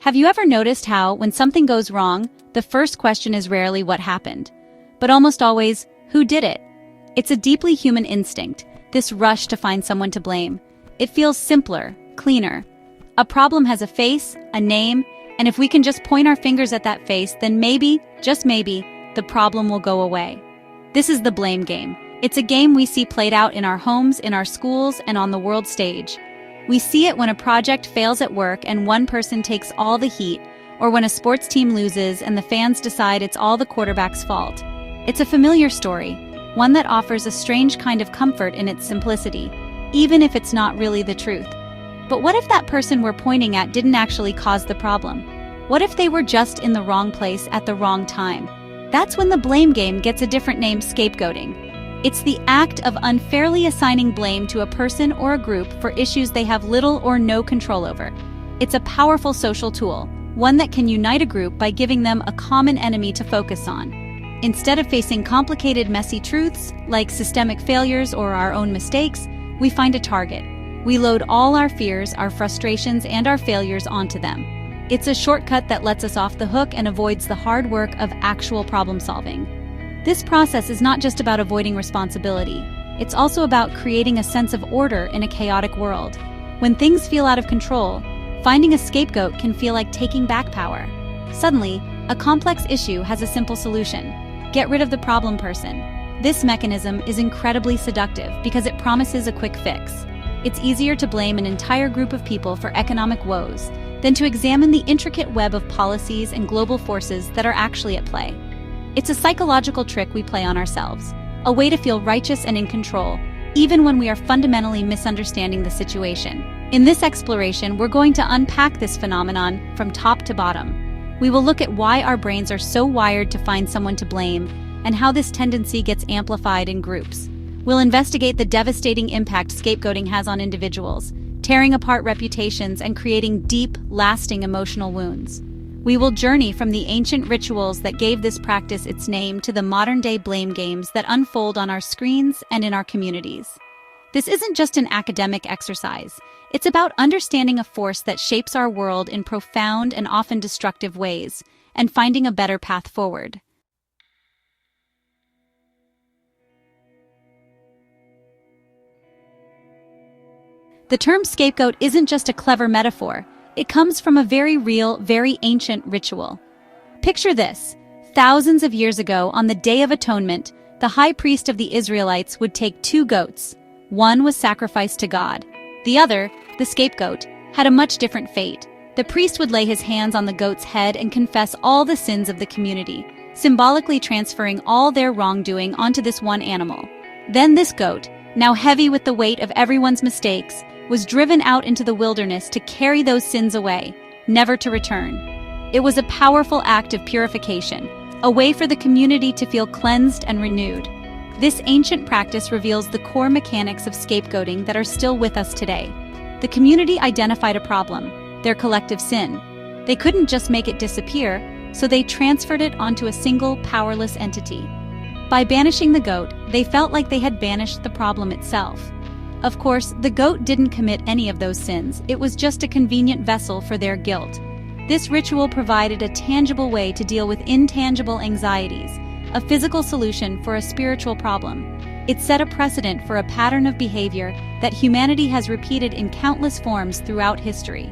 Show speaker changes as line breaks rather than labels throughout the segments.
Have you ever noticed how, when something goes wrong, the first question is rarely what happened, but almost always, who did it? It's a deeply human instinct, this rush to find someone to blame. It feels simpler, cleaner. A problem has a face, a name, and if we can just point our fingers at that face, then maybe, just maybe, the problem will go away. This is the blame game. It's a game we see played out in our homes, in our schools, and on the world stage. We see it when a project fails at work and one person takes all the heat, or when a sports team loses and the fans decide it's all the quarterback's fault. It's a familiar story, one that offers a strange kind of comfort in its simplicity, even if it's not really the truth. But what if that person we're pointing at didn't actually cause the problem? What if they were just in the wrong place at the wrong time? That's when the blame game gets a different name: scapegoating. It's the act of unfairly assigning blame to a person or a group for issues they have little or no control over. It's a powerful social tool, one that can unite a group by giving them a common enemy to focus on. Instead of facing complicated, messy truths, like systemic failures or our own mistakes, we find a target. We load all our fears, our frustrations, and our failures onto them. It's a shortcut that lets us off the hook and avoids the hard work of actual problem solving. This process is not just about avoiding responsibility. It's also about creating a sense of order in a chaotic world. When things feel out of control, finding a scapegoat can feel like taking back power. Suddenly, a complex issue has a simple solution: get rid of the problem person. This mechanism is incredibly seductive because it promises a quick fix. It's easier to blame an entire group of people for economic woes than to examine the intricate web of policies and global forces that are actually at play. It's a psychological trick we play on ourselves, a way to feel righteous and in control, even when we are fundamentally misunderstanding the situation. In this exploration, we're going to unpack this phenomenon from top to bottom. We will look at why our brains are so wired to find someone to blame, and how this tendency gets amplified in groups. We'll investigate the devastating impact scapegoating has on individuals, tearing apart reputations and creating deep, lasting emotional wounds. We will journey from the ancient rituals that gave this practice its name to the modern-day blame games that unfold on our screens and in our communities. This isn't just an academic exercise. It's about understanding a force that shapes our world in profound and often destructive ways, and finding a better path forward. The term scapegoat isn't just a clever metaphor. It comes from a very real, very ancient ritual. Picture this. Thousands of years ago, on the Day of Atonement, the high priest of the Israelites would take 2 goats. One was sacrificed to God. The other, the scapegoat, had a much different fate. The priest would lay his hands on the goat's head and confess all the sins of the community, symbolically transferring all their wrongdoing onto this one animal. Then this goat, now heavy with the weight of everyone's mistakes, was driven out into the wilderness to carry those sins away, never to return. It was a powerful act of purification, a way for the community to feel cleansed and renewed. This ancient practice reveals the core mechanics of scapegoating that are still with us today. The community identified a problem, their collective sin. They couldn't just make it disappear, so they transferred it onto a single, powerless entity. By banishing the goat, they felt like they had banished the problem itself. Of course, the goat didn't commit any of those sins. It was just a convenient vessel for their guilt. This ritual provided a tangible way to deal with intangible anxieties, a physical solution for a spiritual problem. It set a precedent for a pattern of behavior that humanity has repeated in countless forms throughout history.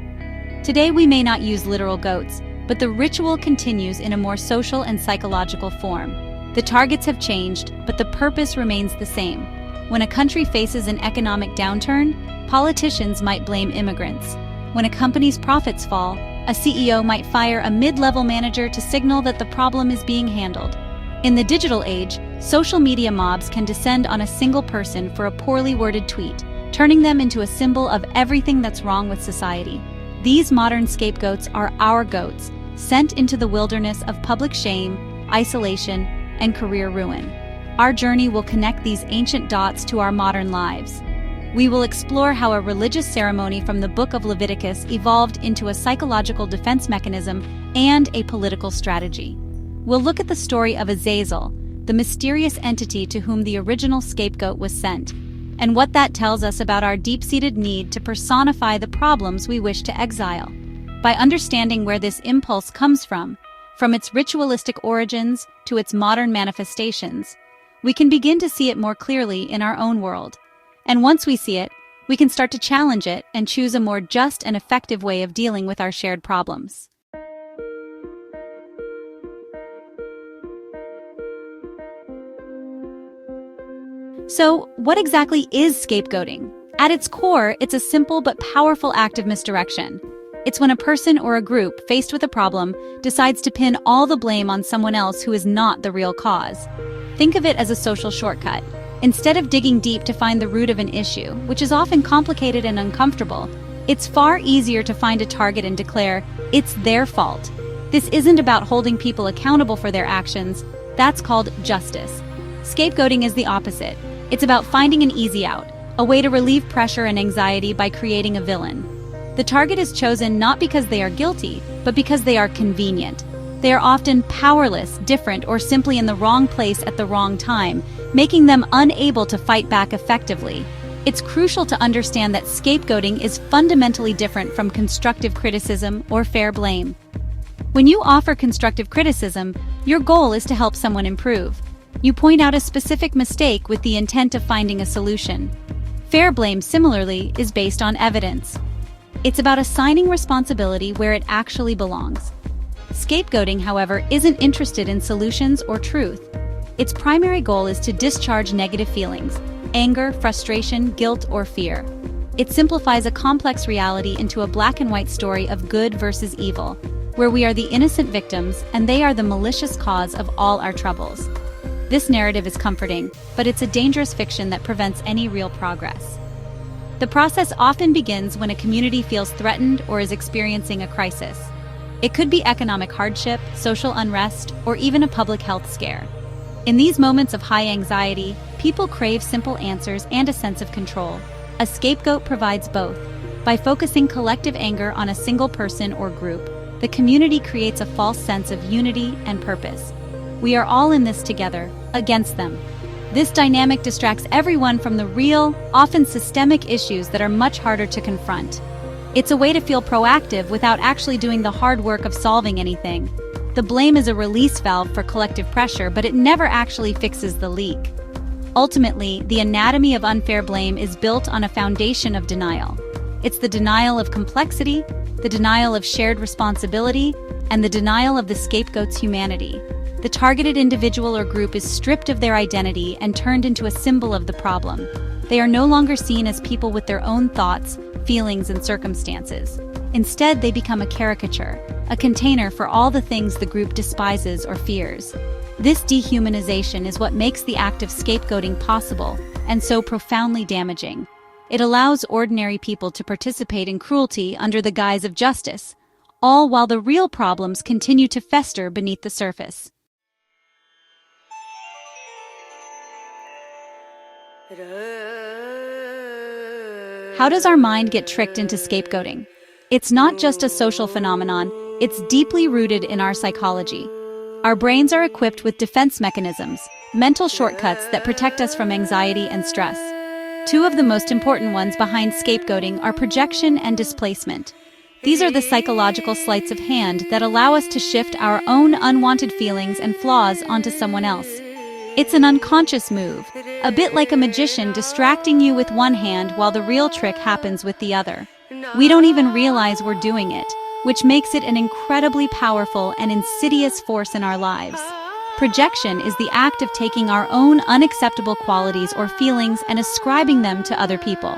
Today we may not use literal goats, but the ritual continues in a more social and psychological form. The targets have changed, but the purpose remains the same. When a country faces an economic downturn, politicians might blame immigrants. When a company's profits fall, a CEO might fire a mid-level manager to signal that the problem is being handled. In the digital age, social media mobs can descend on a single person for a poorly worded tweet, turning them into a symbol of everything that's wrong with society. These modern scapegoats are our goats, sent into the wilderness of public shame, isolation, and career ruin. Our journey will connect these ancient dots to our modern lives. We will explore how a religious ceremony from the Book of Leviticus evolved into a psychological defense mechanism and a political strategy. We'll look at the story of Azazel, the mysterious entity to whom the original scapegoat was sent, and what that tells us about our deep-seated need to personify the problems we wish to exile. By understanding where this impulse comes from its ritualistic origins to its modern manifestations, we can begin to see it more clearly in our own world. And once we see it, we can start to challenge it and choose a more just and effective way of dealing with our shared problems. So, what exactly is scapegoating? At its core, it's a simple but powerful act of misdirection. It's when a person or a group, faced with a problem, decides to pin all the blame on someone else who is not the real cause. Think of it as a social shortcut. Instead of digging deep to find the root of an issue, which is often complicated and uncomfortable, it's far easier to find a target and declare, it's their fault. This isn't about holding people accountable for their actions. That's called justice. Scapegoating is the opposite. It's about finding an easy out, a way to relieve pressure and anxiety by creating a villain. The target is chosen not because they are guilty, but because they are convenient. They are often powerless, different, or simply in the wrong place at the wrong time, making them unable to fight back effectively. It's crucial to understand that scapegoating is fundamentally different from constructive criticism or fair blame. When you offer constructive criticism, your goal is to help someone improve. You point out a specific mistake with the intent of finding a solution. Fair blame, similarly, is based on evidence. It's about assigning responsibility where it actually belongs. Scapegoating, however, isn't interested in solutions or truth. Its primary goal is to discharge negative feelings, anger, frustration, guilt, or fear. It simplifies a complex reality into a black and white story of good versus evil, where we are the innocent victims and they are the malicious cause of all our troubles. This narrative is comforting, but it's a dangerous fiction that prevents any real progress. The process often begins when a community feels threatened or is experiencing a crisis. It could be economic hardship, social unrest, or even a public health scare. In these moments of high anxiety, people crave simple answers and a sense of control. A scapegoat provides both. By focusing collective anger on a single person or group, the community creates a false sense of unity and purpose. We are all in this together, against them. This dynamic distracts everyone from the real, often systemic issues that are much harder to confront. It's a way to feel proactive without actually doing the hard work of solving anything. The blame is a release valve for collective pressure, but it never actually fixes the leak. Ultimately, the anatomy of unfair blame is built on a foundation of denial. It's the denial of complexity, the denial of shared responsibility, and the denial of the scapegoat's humanity. The targeted individual or group is stripped of their identity and turned into a symbol of the problem. They are no longer seen as people with their own thoughts, feelings, and circumstances. Instead, they become a caricature, a container for all the things the group despises or fears. This dehumanization is what makes the act of scapegoating possible, and so profoundly damaging. It allows ordinary people to participate in cruelty under the guise of justice, all while the real problems continue to fester beneath the surface. How does our mind get tricked into scapegoating? It's not just a social phenomenon, it's deeply rooted in our psychology. Our brains are equipped with defense mechanisms, mental shortcuts that protect us from anxiety and stress. Two of the most important ones behind scapegoating are projection and displacement. These are the psychological sleights of hand that allow us to shift our own unwanted feelings and flaws onto someone else. It's an unconscious move, a bit like a magician distracting you with one hand while the real trick happens with the other. We don't even realize we're doing it, which makes it an incredibly powerful and insidious force in our lives. Projection is the act of taking our own unacceptable qualities or feelings and ascribing them to other people.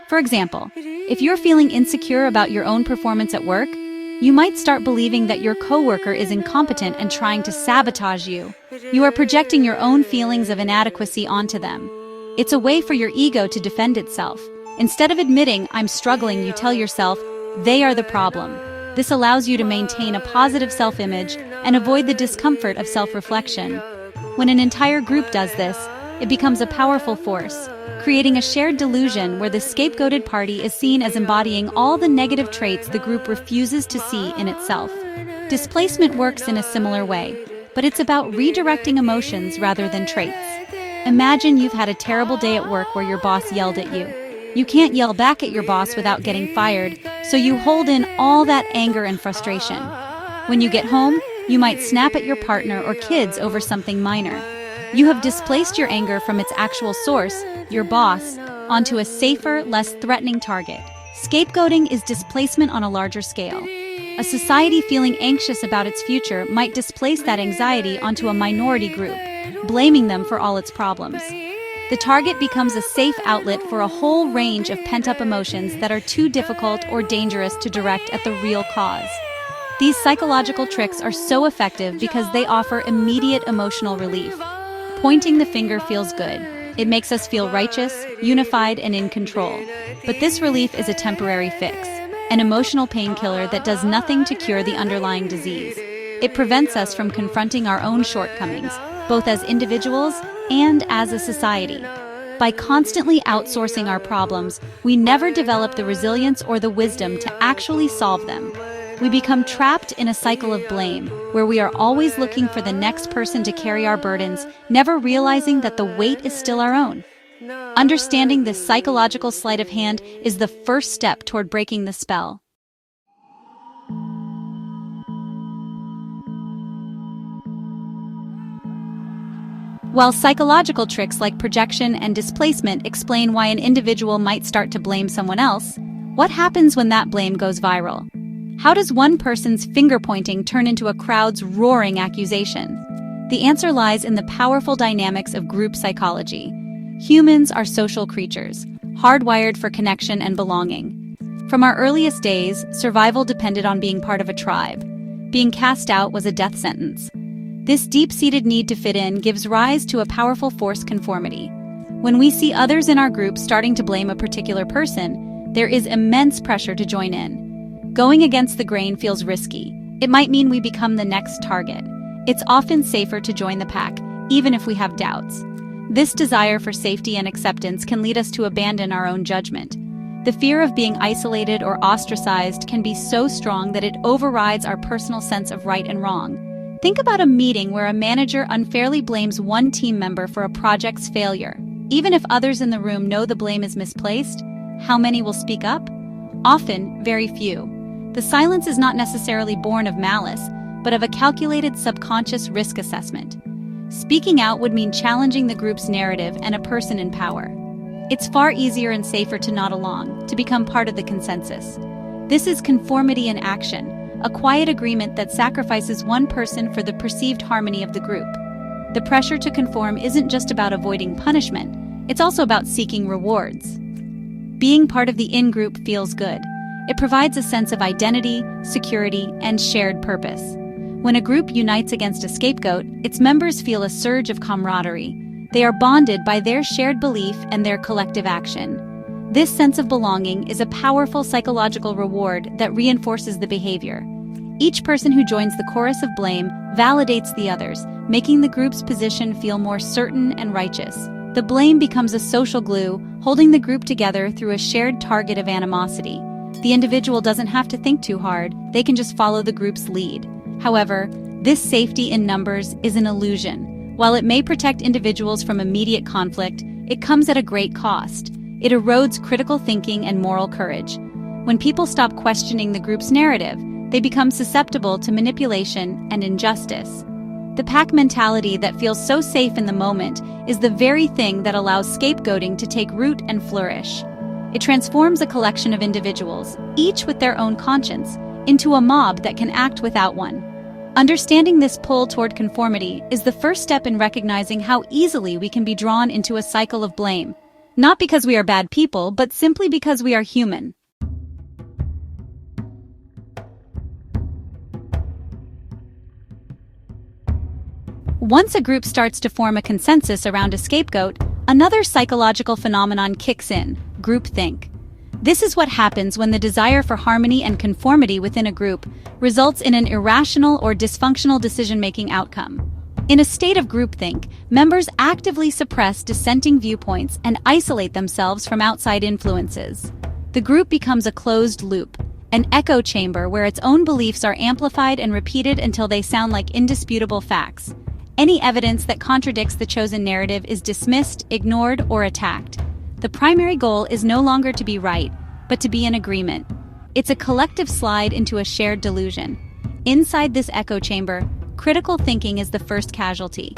For example, if you're feeling insecure about your own performance at work, you might start believing that your coworker is incompetent and trying to sabotage you. You are projecting your own feelings of inadequacy onto them. It's a way for your ego to defend itself. Instead of admitting, "I'm struggling," you tell yourself, "They are the problem." This allows you to maintain a positive self-image and avoid the discomfort of self-reflection. When an entire group does this, it becomes a powerful force, creating a shared delusion where the scapegoated party is seen as embodying all the negative traits the group refuses to see in itself. Displacement works in a similar way, but it's about redirecting emotions rather than traits. Imagine you've had a terrible day at work where your boss yelled at you. You can't yell back at your boss without getting fired, So you hold in all that anger and frustration. When you get home, you might snap at your partner or kids over something minor. You have displaced your anger from its actual source, your boss, onto a safer, less threatening target. Scapegoating is displacement on a larger scale. A society feeling anxious about its future might displace that anxiety onto a minority group, blaming them for all its problems. The target becomes a safe outlet for a whole range of pent-up emotions that are too difficult or dangerous to direct at the real cause. These psychological tricks are so effective because they offer immediate emotional relief. Pointing the finger feels good. It makes us feel righteous, unified, and in control. But this relief is a temporary fix, an emotional painkiller that does nothing to cure the underlying disease. It prevents us from confronting our own shortcomings, both as individuals and as a society. By constantly outsourcing our problems, we never develop the resilience or the wisdom to actually solve them. We become trapped in a cycle of blame, where we are always looking for the next person to carry our burdens, never realizing that the weight is still our own. Understanding this psychological sleight of hand is the first step toward breaking the spell. While psychological tricks like projection and displacement explain why an individual might start to blame someone else, what happens when that blame goes viral? How does one person's finger-pointing turn into a crowd's roaring accusation? The answer lies in the powerful dynamics of group psychology. Humans are social creatures, hardwired for connection and belonging. From our earliest days, survival depended on being part of a tribe. Being cast out was a death sentence. This deep-seated need to fit in gives rise to a powerful force conformity. When we see others in our group starting to blame a particular person, there is immense pressure to join in. Going against the grain feels risky. It might mean we become the next target. It's often safer to join the pack, even if we have doubts. This desire for safety and acceptance can lead us to abandon our own judgment. The fear of being isolated or ostracized can be so strong that it overrides our personal sense of right and wrong. Think about a meeting where a manager unfairly blames one team member for a project's failure. Even if others in the room know the blame is misplaced, how many will speak up? Often, very few. The silence is not necessarily born of malice, but of a calculated subconscious risk assessment. Speaking out would mean challenging the group's narrative and a person in power. It's far easier and safer to nod along, to become part of the consensus. This is conformity in action, a quiet agreement that sacrifices one person for the perceived harmony of the group. The pressure to conform isn't just about avoiding punishment, it's also about seeking rewards. Being part of the in-group feels good. It provides a sense of identity, security, and shared purpose. When a group unites against a scapegoat, its members feel a surge of camaraderie. They are bonded by their shared belief and their collective action. This sense of belonging is a powerful psychological reward that reinforces the behavior. Each person who joins the chorus of blame validates the others, making the group's position feel more certain and righteous. The blame becomes a social glue, holding the group together through a shared target of animosity. The individual doesn't have to think too hard, they can just follow the group's lead. However, this safety in numbers is an illusion. While it may protect individuals from immediate conflict, it comes at a great cost. It erodes critical thinking and moral courage. When people stop questioning the group's narrative, they become susceptible to manipulation and injustice. The pack mentality that feels so safe in the moment is the very thing that allows scapegoating to take root and flourish. It transforms a collection of individuals, each with their own conscience, into a mob that can act without one. Understanding this pull toward conformity is the first step in recognizing how easily we can be drawn into a cycle of blame. Not because we are bad people, but simply because we are human. Once a group starts to form a consensus around a scapegoat, another psychological phenomenon kicks in: groupthink. This is what happens when the desire for harmony and conformity within a group results in an irrational or dysfunctional decision-making outcome. In a state of groupthink, members actively suppress dissenting viewpoints and isolate themselves from outside influences. The group becomes a closed loop, an echo chamber where its own beliefs are amplified and repeated until they sound like indisputable facts. Any evidence that contradicts the chosen narrative is dismissed, ignored, or attacked. The primary goal is no longer to be right, but to be in agreement. It's a collective slide into a shared delusion. Inside this echo chamber, critical thinking is the first casualty.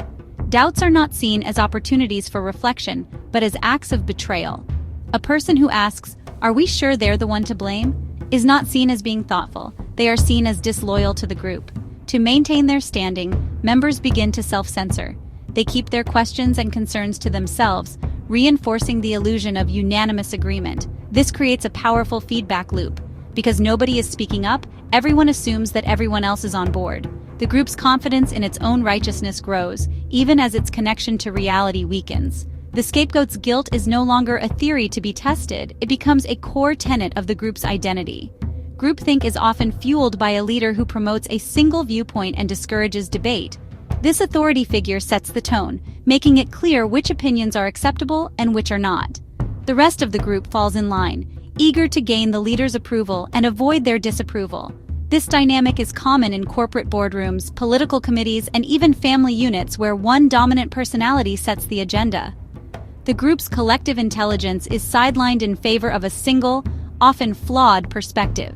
Doubts are not seen as opportunities for reflection, but as acts of betrayal. A person who asks, "Are we sure they're the one to blame?" is not seen as being thoughtful. They are seen as disloyal to the group. To maintain their standing, members begin to self-censor. They keep their questions and concerns to themselves, reinforcing the illusion of unanimous agreement. This creates a powerful feedback loop. Because nobody is speaking up, everyone assumes that everyone else is on board. The group's confidence in its own righteousness grows, even as its connection to reality weakens. The scapegoat's guilt is no longer a theory to be tested, it becomes a core tenet of the group's identity. Groupthink is often fueled by a leader who promotes a single viewpoint and discourages debate. This authority figure sets the tone, making it clear which opinions are acceptable and which are not. The rest of the group falls in line, eager to gain the leader's approval and avoid their disapproval. This dynamic is common in corporate boardrooms, political committees, and even family units where one dominant personality sets the agenda. The group's collective intelligence is sidelined in favor of a single, often flawed perspective.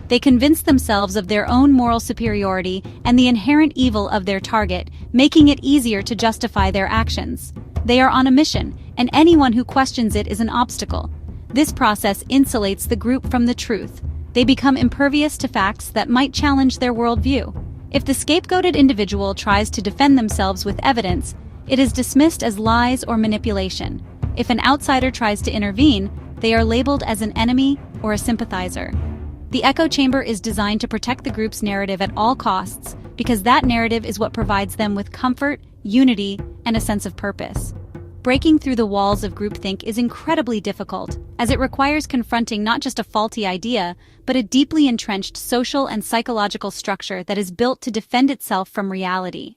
They convince themselves of their own moral superiority and the inherent evil of their target, making it easier to justify their actions. They are on a mission, and anyone who questions it is an obstacle. This process insulates the group from the truth. They become impervious to facts that might challenge their worldview. If the scapegoated individual tries to defend themselves with evidence, it is dismissed as lies or manipulation. If an outsider tries to intervene, they are labeled as an enemy or a sympathizer. The echo chamber is designed to protect the group's narrative at all costs, because that narrative is what provides them with comfort, unity, and a sense of purpose. Breaking through the walls of groupthink is incredibly difficult, as it requires confronting not just a faulty idea, but a deeply entrenched social and psychological structure that is built to defend itself from reality.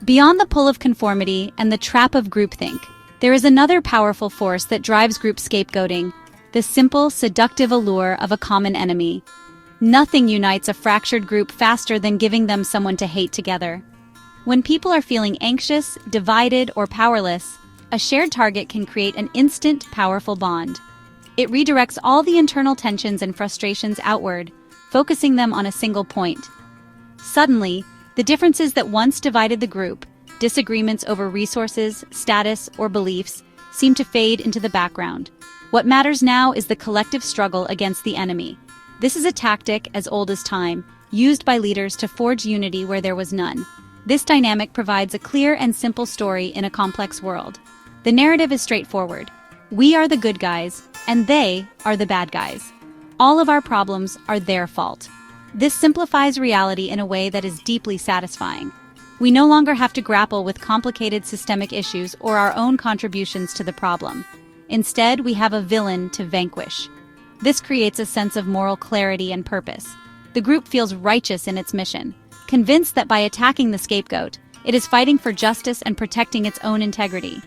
Beyond the pull of conformity and the trap of groupthink, there is another powerful force that drives group scapegoating: the simple, seductive allure of a common enemy. Nothing unites a fractured group faster than giving them someone to hate together. When people are feeling anxious, divided, or powerless, a shared target can create an instant, powerful bond. It redirects all the internal tensions and frustrations outward, focusing them on a single point. Suddenly, the differences that once divided the group, disagreements over resources, status, or beliefs, seem to fade into the background. What matters now is the collective struggle against the enemy. This is a tactic as old as time, used by leaders to forge unity where there was none. This dynamic provides a clear and simple story in a complex world. The narrative is straightforward. We are the good guys, and they are the bad guys. All of our problems are their fault. This simplifies reality in a way that is deeply satisfying. We no longer have to grapple with complicated systemic issues or our own contributions to the problem. Instead, we have a villain to vanquish. This creates a sense of moral clarity and purpose. The group feels righteous in its mission, convinced that by attacking the scapegoat, it is fighting for justice and protecting its own integrity.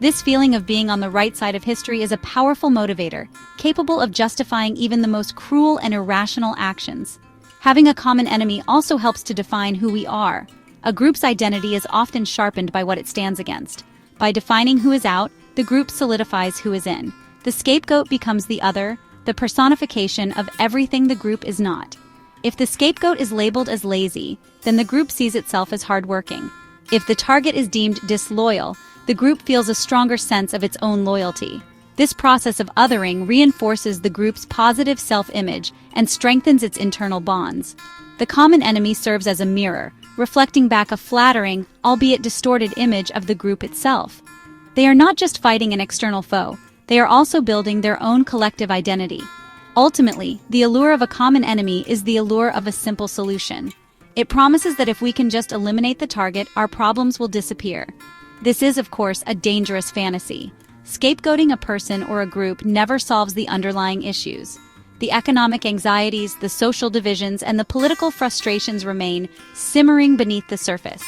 This feeling of being on the right side of history is a powerful motivator, capable of justifying even the most cruel and irrational actions. Having a common enemy also helps to define who we are. A group's identity is often sharpened by what it stands against. By defining who is out, the group solidifies who is in. The scapegoat becomes the other, the personification of everything the group is not. If the scapegoat is labeled as lazy, then the group sees itself as hardworking. If the target is deemed disloyal, the group feels a stronger sense of its own loyalty. This process of othering reinforces the group's positive self-image and strengthens its internal bonds. The common enemy serves as a mirror, reflecting back a flattering, albeit distorted image of the group itself. They are not just fighting an external foe, they are also building their own collective identity. Ultimately, the allure of a common enemy is the allure of a simple solution. It promises that if we can just eliminate the target, our problems will disappear. This is, of course, a dangerous fantasy. Scapegoating a person or a group never solves the underlying issues. The economic anxieties, the social divisions, and the political frustrations remain, simmering beneath the surface.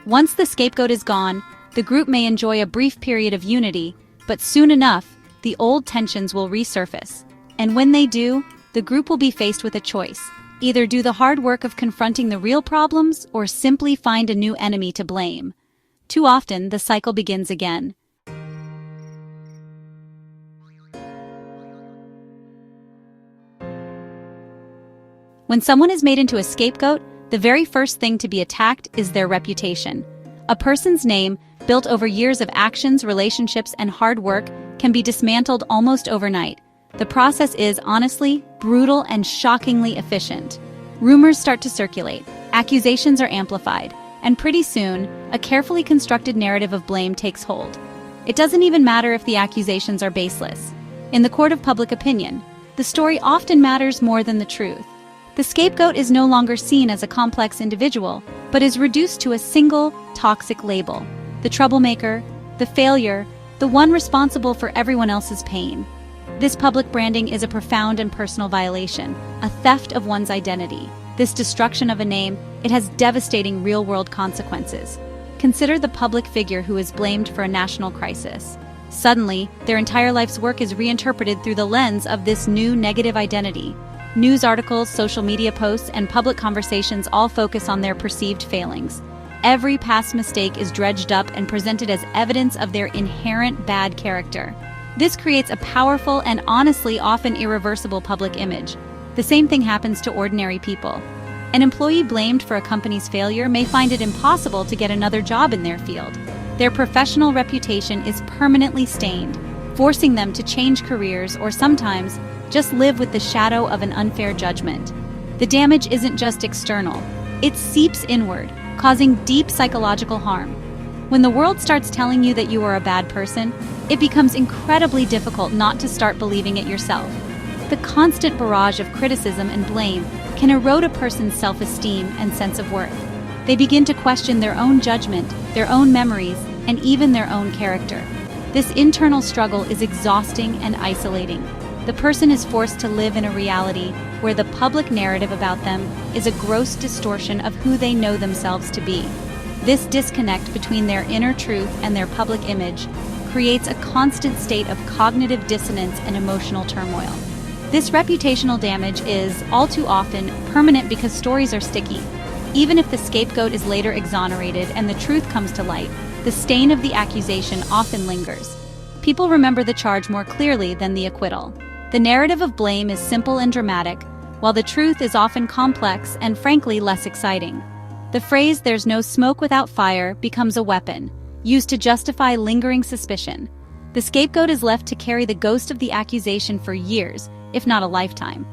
Once the scapegoat is gone, the group may enjoy a brief period of unity, but soon enough, the old tensions will resurface. And when they do, the group will be faced with a choice: either do the hard work of confronting the real problems or simply find a new enemy to blame. Too often, the cycle begins again. When someone is made into a scapegoat, the very first thing to be attacked is their reputation. A person's name, built over years of actions, relationships, and hard work, can be dismantled almost overnight. The process is, honestly, brutal and shockingly efficient. Rumors start to circulate, accusations are amplified, and pretty soon, a carefully constructed narrative of blame takes hold. It doesn't even matter if the accusations are baseless. In the court of public opinion, the story often matters more than the truth. The scapegoat is no longer seen as a complex individual, but is reduced to a single, toxic label: the troublemaker, the failure, the one responsible for everyone else's pain. This public branding is a profound and personal violation, a theft of one's identity. This destruction of a name, it has devastating real-world consequences. Consider the public figure who is blamed for a national crisis. Suddenly, their entire life's work is reinterpreted through the lens of this new negative identity. News articles, social media posts, and public conversations all focus on their perceived failings. Every past mistake is dredged up and presented as evidence of their inherent bad character. This creates a powerful and honestly often irreversible public image. The same thing happens to ordinary people. An employee blamed for a company's failure may find it impossible to get another job in their field. Their professional reputation is permanently stained, forcing them to change careers or sometimes just live with the shadow of an unfair judgment. The damage isn't just external, it seeps inward, causing deep psychological harm. When the world starts telling you that you are a bad person, it becomes incredibly difficult not to start believing it yourself. The constant barrage of criticism and blame can erode a person's self-esteem and sense of worth. They begin to question their own judgment, their own memories, and even their own character. This internal struggle is exhausting and isolating. The person is forced to live in a reality where the public narrative about them is a gross distortion of who they know themselves to be. This disconnect between their inner truth and their public image creates a constant state of cognitive dissonance and emotional turmoil. This reputational damage is, all too often, permanent because stories are sticky. Even if the scapegoat is later exonerated and the truth comes to light, the stain of the accusation often lingers. People remember the charge more clearly than the acquittal. The narrative of blame is simple and dramatic, while the truth is often complex and frankly less exciting. The phrase "there's no smoke without fire" becomes a weapon, used to justify lingering suspicion. The scapegoat is left to carry the ghost of the accusation for years, if not a lifetime.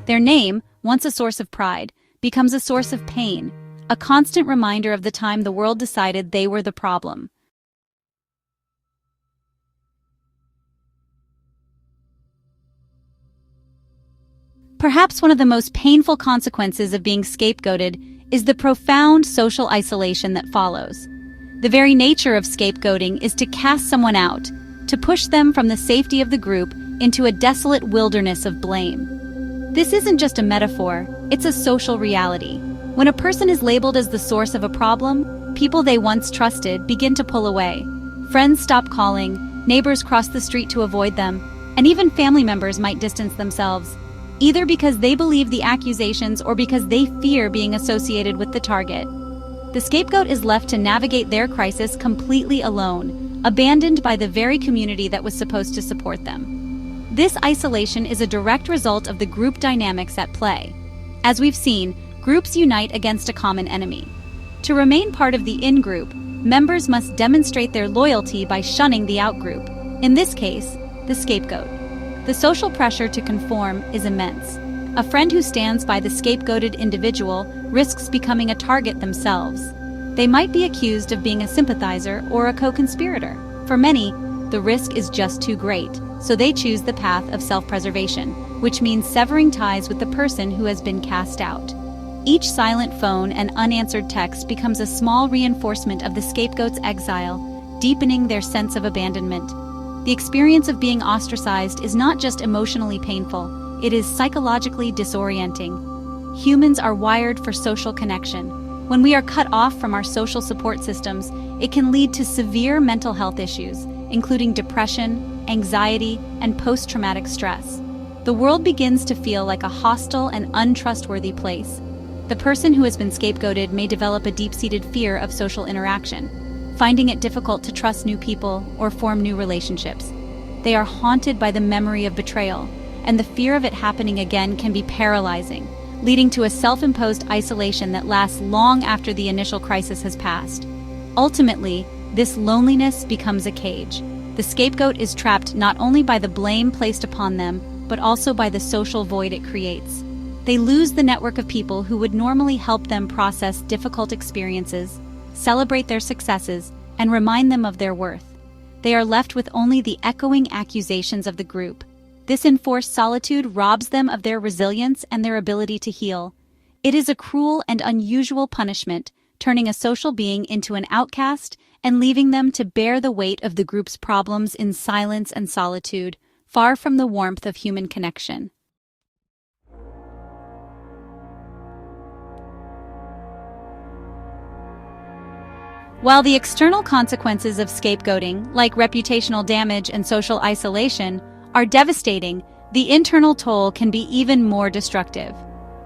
Their name, once a source of pride, becomes a source of pain, a constant reminder of the time the world decided they were the problem. Perhaps one of the most painful consequences of being scapegoated is the profound social isolation that follows. The very nature of scapegoating is to cast someone out, to push them from the safety of the group into a desolate wilderness of blame. This isn't just a metaphor, it's a social reality. When a person is labeled as the source of a problem, people they once trusted begin to pull away. Friends stop calling, neighbors cross the street to avoid them, and even family members might distance themselves, either because they believe the accusations or because they fear being associated with the target. The scapegoat is left to navigate their crisis completely alone, abandoned by the very community that was supposed to support them. This isolation is a direct result of the group dynamics at play. As we've seen, groups unite against a common enemy. To remain part of the in-group, members must demonstrate their loyalty by shunning the out-group, in this case, the scapegoat. The social pressure to conform is immense. A friend who stands by the scapegoated individual risks becoming a target themselves. They might be accused of being a sympathizer or a co-conspirator. For many, the risk is just too great, so they choose the path of self-preservation, which means severing ties with the person who has been cast out. Each silent phone and unanswered text becomes a small reinforcement of the scapegoat's exile, deepening their sense of abandonment. The experience of being ostracized is not just emotionally painful, it is psychologically disorienting. Humans are wired for social connection. When we are cut off from our social support systems, it can lead to severe mental health issues, including depression, anxiety, and post-traumatic stress. The world begins to feel like a hostile and untrustworthy place. The person who has been scapegoated may develop a deep-seated fear of social interaction. finding it difficult to trust new people or form new relationships. They are haunted by the memory of betrayal, and the fear of it happening again can be paralyzing, leading to a self-imposed isolation that lasts long after the initial crisis has passed. Ultimately, this loneliness becomes a cage. The scapegoat is trapped not only by the blame placed upon them, but also by the social void it creates. They lose the network of people who would normally help them process difficult experiences, celebrate their successes, and remind them of their worth. They are left with only the echoing accusations of the group. This enforced solitude robs them of their resilience and their ability to heal. It is a cruel and unusual punishment, turning a social being into an outcast and leaving them to bear the weight of the group's problems in silence and solitude, far from the warmth of human connection. While the external consequences of scapegoating, like reputational damage and social isolation, are devastating, the internal toll can be even more destructive.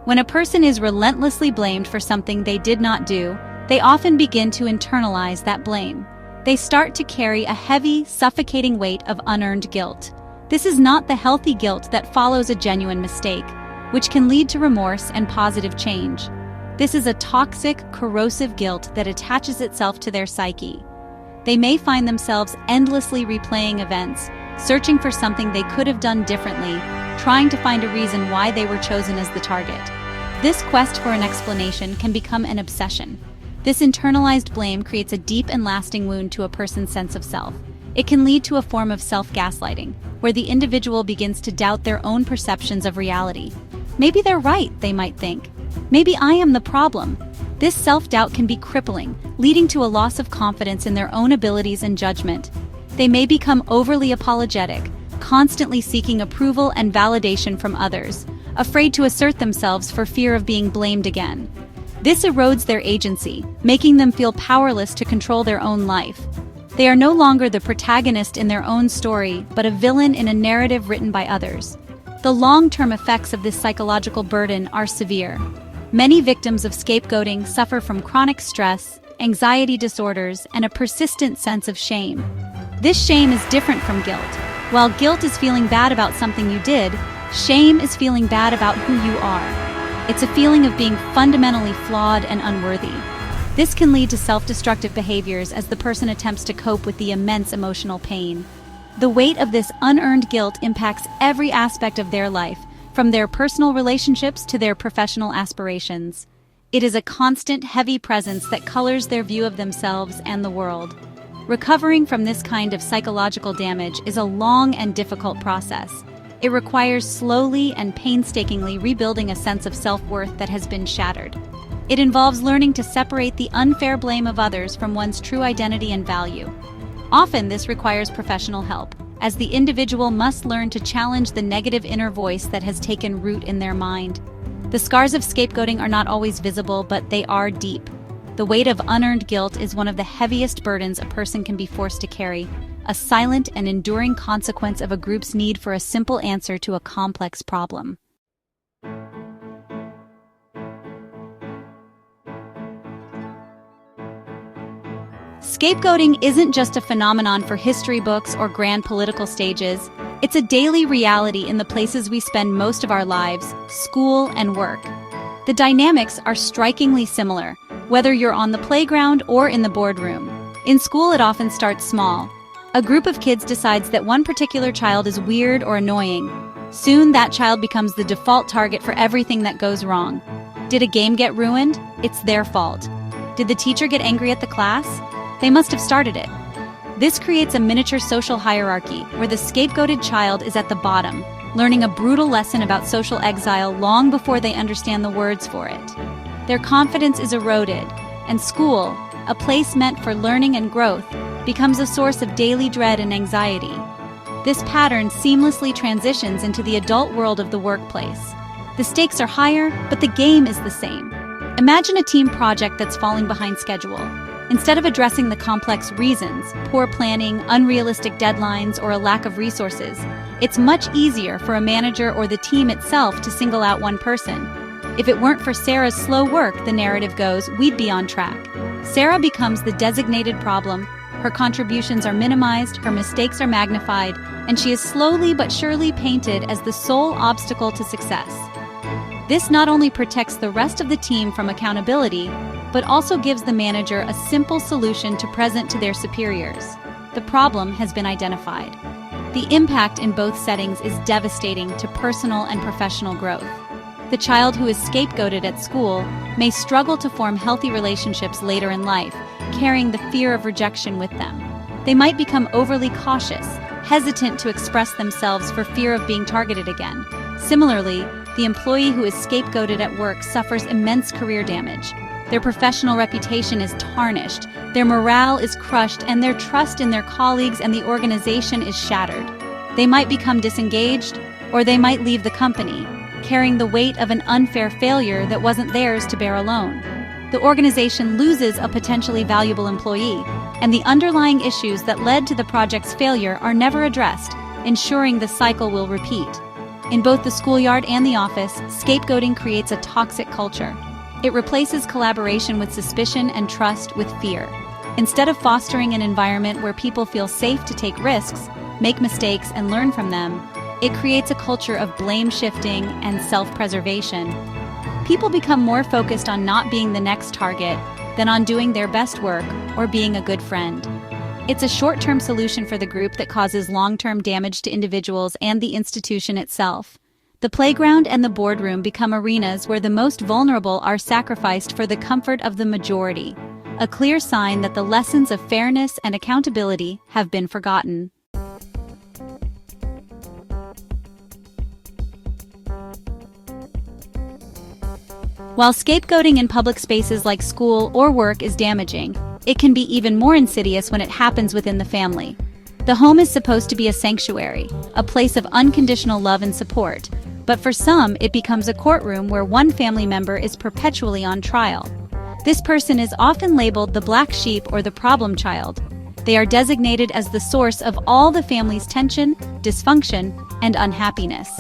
When a person is relentlessly blamed for something they did not do, they often begin to internalize that blame. They start to carry a heavy, suffocating weight of unearned guilt. This is not the healthy guilt that follows a genuine mistake, which can lead to remorse and positive change. This is a toxic, corrosive guilt that attaches itself to their psyche. They may find themselves endlessly replaying events, searching for something they could have done differently, trying to find a reason why they were chosen as the target. This quest for an explanation can become an obsession. This internalized blame creates a deep and lasting wound to a person's sense of self. It can lead to a form of self-gaslighting, where the individual begins to doubt their own perceptions of reality. Maybe they're right, they might think. Maybe I am the problem. This self-doubt can be crippling, leading to a loss of confidence in their own abilities and judgment. They may become overly apologetic, constantly seeking approval and validation from others, afraid to assert themselves for fear of being blamed again. This erodes their agency, making them feel powerless to control their own life. They are no longer the protagonist in their own story, but a villain in a narrative written by others. The long-term effects of this psychological burden are severe. Many victims of scapegoating suffer from chronic stress, anxiety disorders, and a persistent sense of shame. This shame is different from guilt. While guilt is feeling bad about something you did, shame is feeling bad about who you are. It's a feeling of being fundamentally flawed and unworthy. This can lead to self-destructive behaviors as the person attempts to cope with the immense emotional pain. The weight of this unearned guilt impacts every aspect of their life, from their personal relationships to their professional aspirations. It is a constant, heavy presence that colors their view of themselves and the world. Recovering from this kind of psychological damage is a long and difficult process. It requires slowly and painstakingly rebuilding a sense of self-worth that has been shattered. It involves learning to separate the unfair blame of others from one's true identity and value. Often this requires professional help, as the individual must learn to challenge the negative inner voice that has taken root in their mind. The scars of scapegoating are not always visible, but they are deep. The weight of unearned guilt is one of the heaviest burdens a person can be forced to carry, a silent and enduring consequence of a group's need for a simple answer to a complex problem. Scapegoating isn't just a phenomenon for history books or grand political stages. It's a daily reality in the places we spend most of our lives, school and work. The dynamics are strikingly similar, whether you're on the playground or in the boardroom. In school, it often starts small. A group of kids decides that one particular child is weird or annoying. Soon, that child becomes the default target for everything that goes wrong. Did a game get ruined? It's their fault. Did the teacher get angry at the class? They must have started it. This creates a miniature social hierarchy where the scapegoated child is at the bottom, learning a brutal lesson about social exile long before they understand the words for it. Their confidence is eroded, and school, a place meant for learning and growth, becomes a source of daily dread and anxiety. This pattern seamlessly transitions into the adult world of the workplace. The stakes are higher, but the game is the same. Imagine a team project that's falling behind schedule. Instead of addressing the complex reasons, poor planning, unrealistic deadlines, or a lack of resources, it's much easier for a manager or the team itself to single out one person. If it weren't for Sarah's slow work, the narrative goes, we'd be on track. Sarah becomes the designated problem. Her contributions are minimized, her mistakes are magnified, and she is slowly but surely painted as the sole obstacle to success. This not only protects the rest of the team from accountability, but also gives the manager a simple solution to present to their superiors. The problem has been identified. The impact in both settings is devastating to personal and professional growth. The child who is scapegoated at school may struggle to form healthy relationships later in life, carrying the fear of rejection with them. They might become overly cautious, hesitant to express themselves for fear of being targeted again. Similarly, the employee who is scapegoated at work suffers immense career damage. Their professional reputation is tarnished, their morale is crushed, and their trust in their colleagues and the organization is shattered. They might become disengaged, or they might leave the company, carrying the weight of an unfair failure that wasn't theirs to bear alone. The organization loses a potentially valuable employee, and the underlying issues that led to the project's failure are never addressed, ensuring the cycle will repeat. In both the schoolyard and the office, scapegoating creates a toxic culture. It replaces collaboration with suspicion and trust with fear. Instead of fostering an environment where people feel safe to take risks, make mistakes, and learn from them, it creates a culture of blame shifting and self-preservation. People become more focused on not being the next target than on doing their best work or being a good friend. It's a short-term solution for the group that causes long-term damage to individuals and the institution itself. The playground and the boardroom become arenas where the most vulnerable are sacrificed for the comfort of the majority, a clear sign that the lessons of fairness and accountability have been forgotten. While scapegoating in public spaces like school or work is damaging, it can be even more insidious when it happens within the family. The home is supposed to be a sanctuary, a place of unconditional love and support, but for some, it becomes a courtroom where one family member is perpetually on trial. This person is often labeled the black sheep or the problem child. They are designated as the source of all the family's tension, dysfunction, and unhappiness.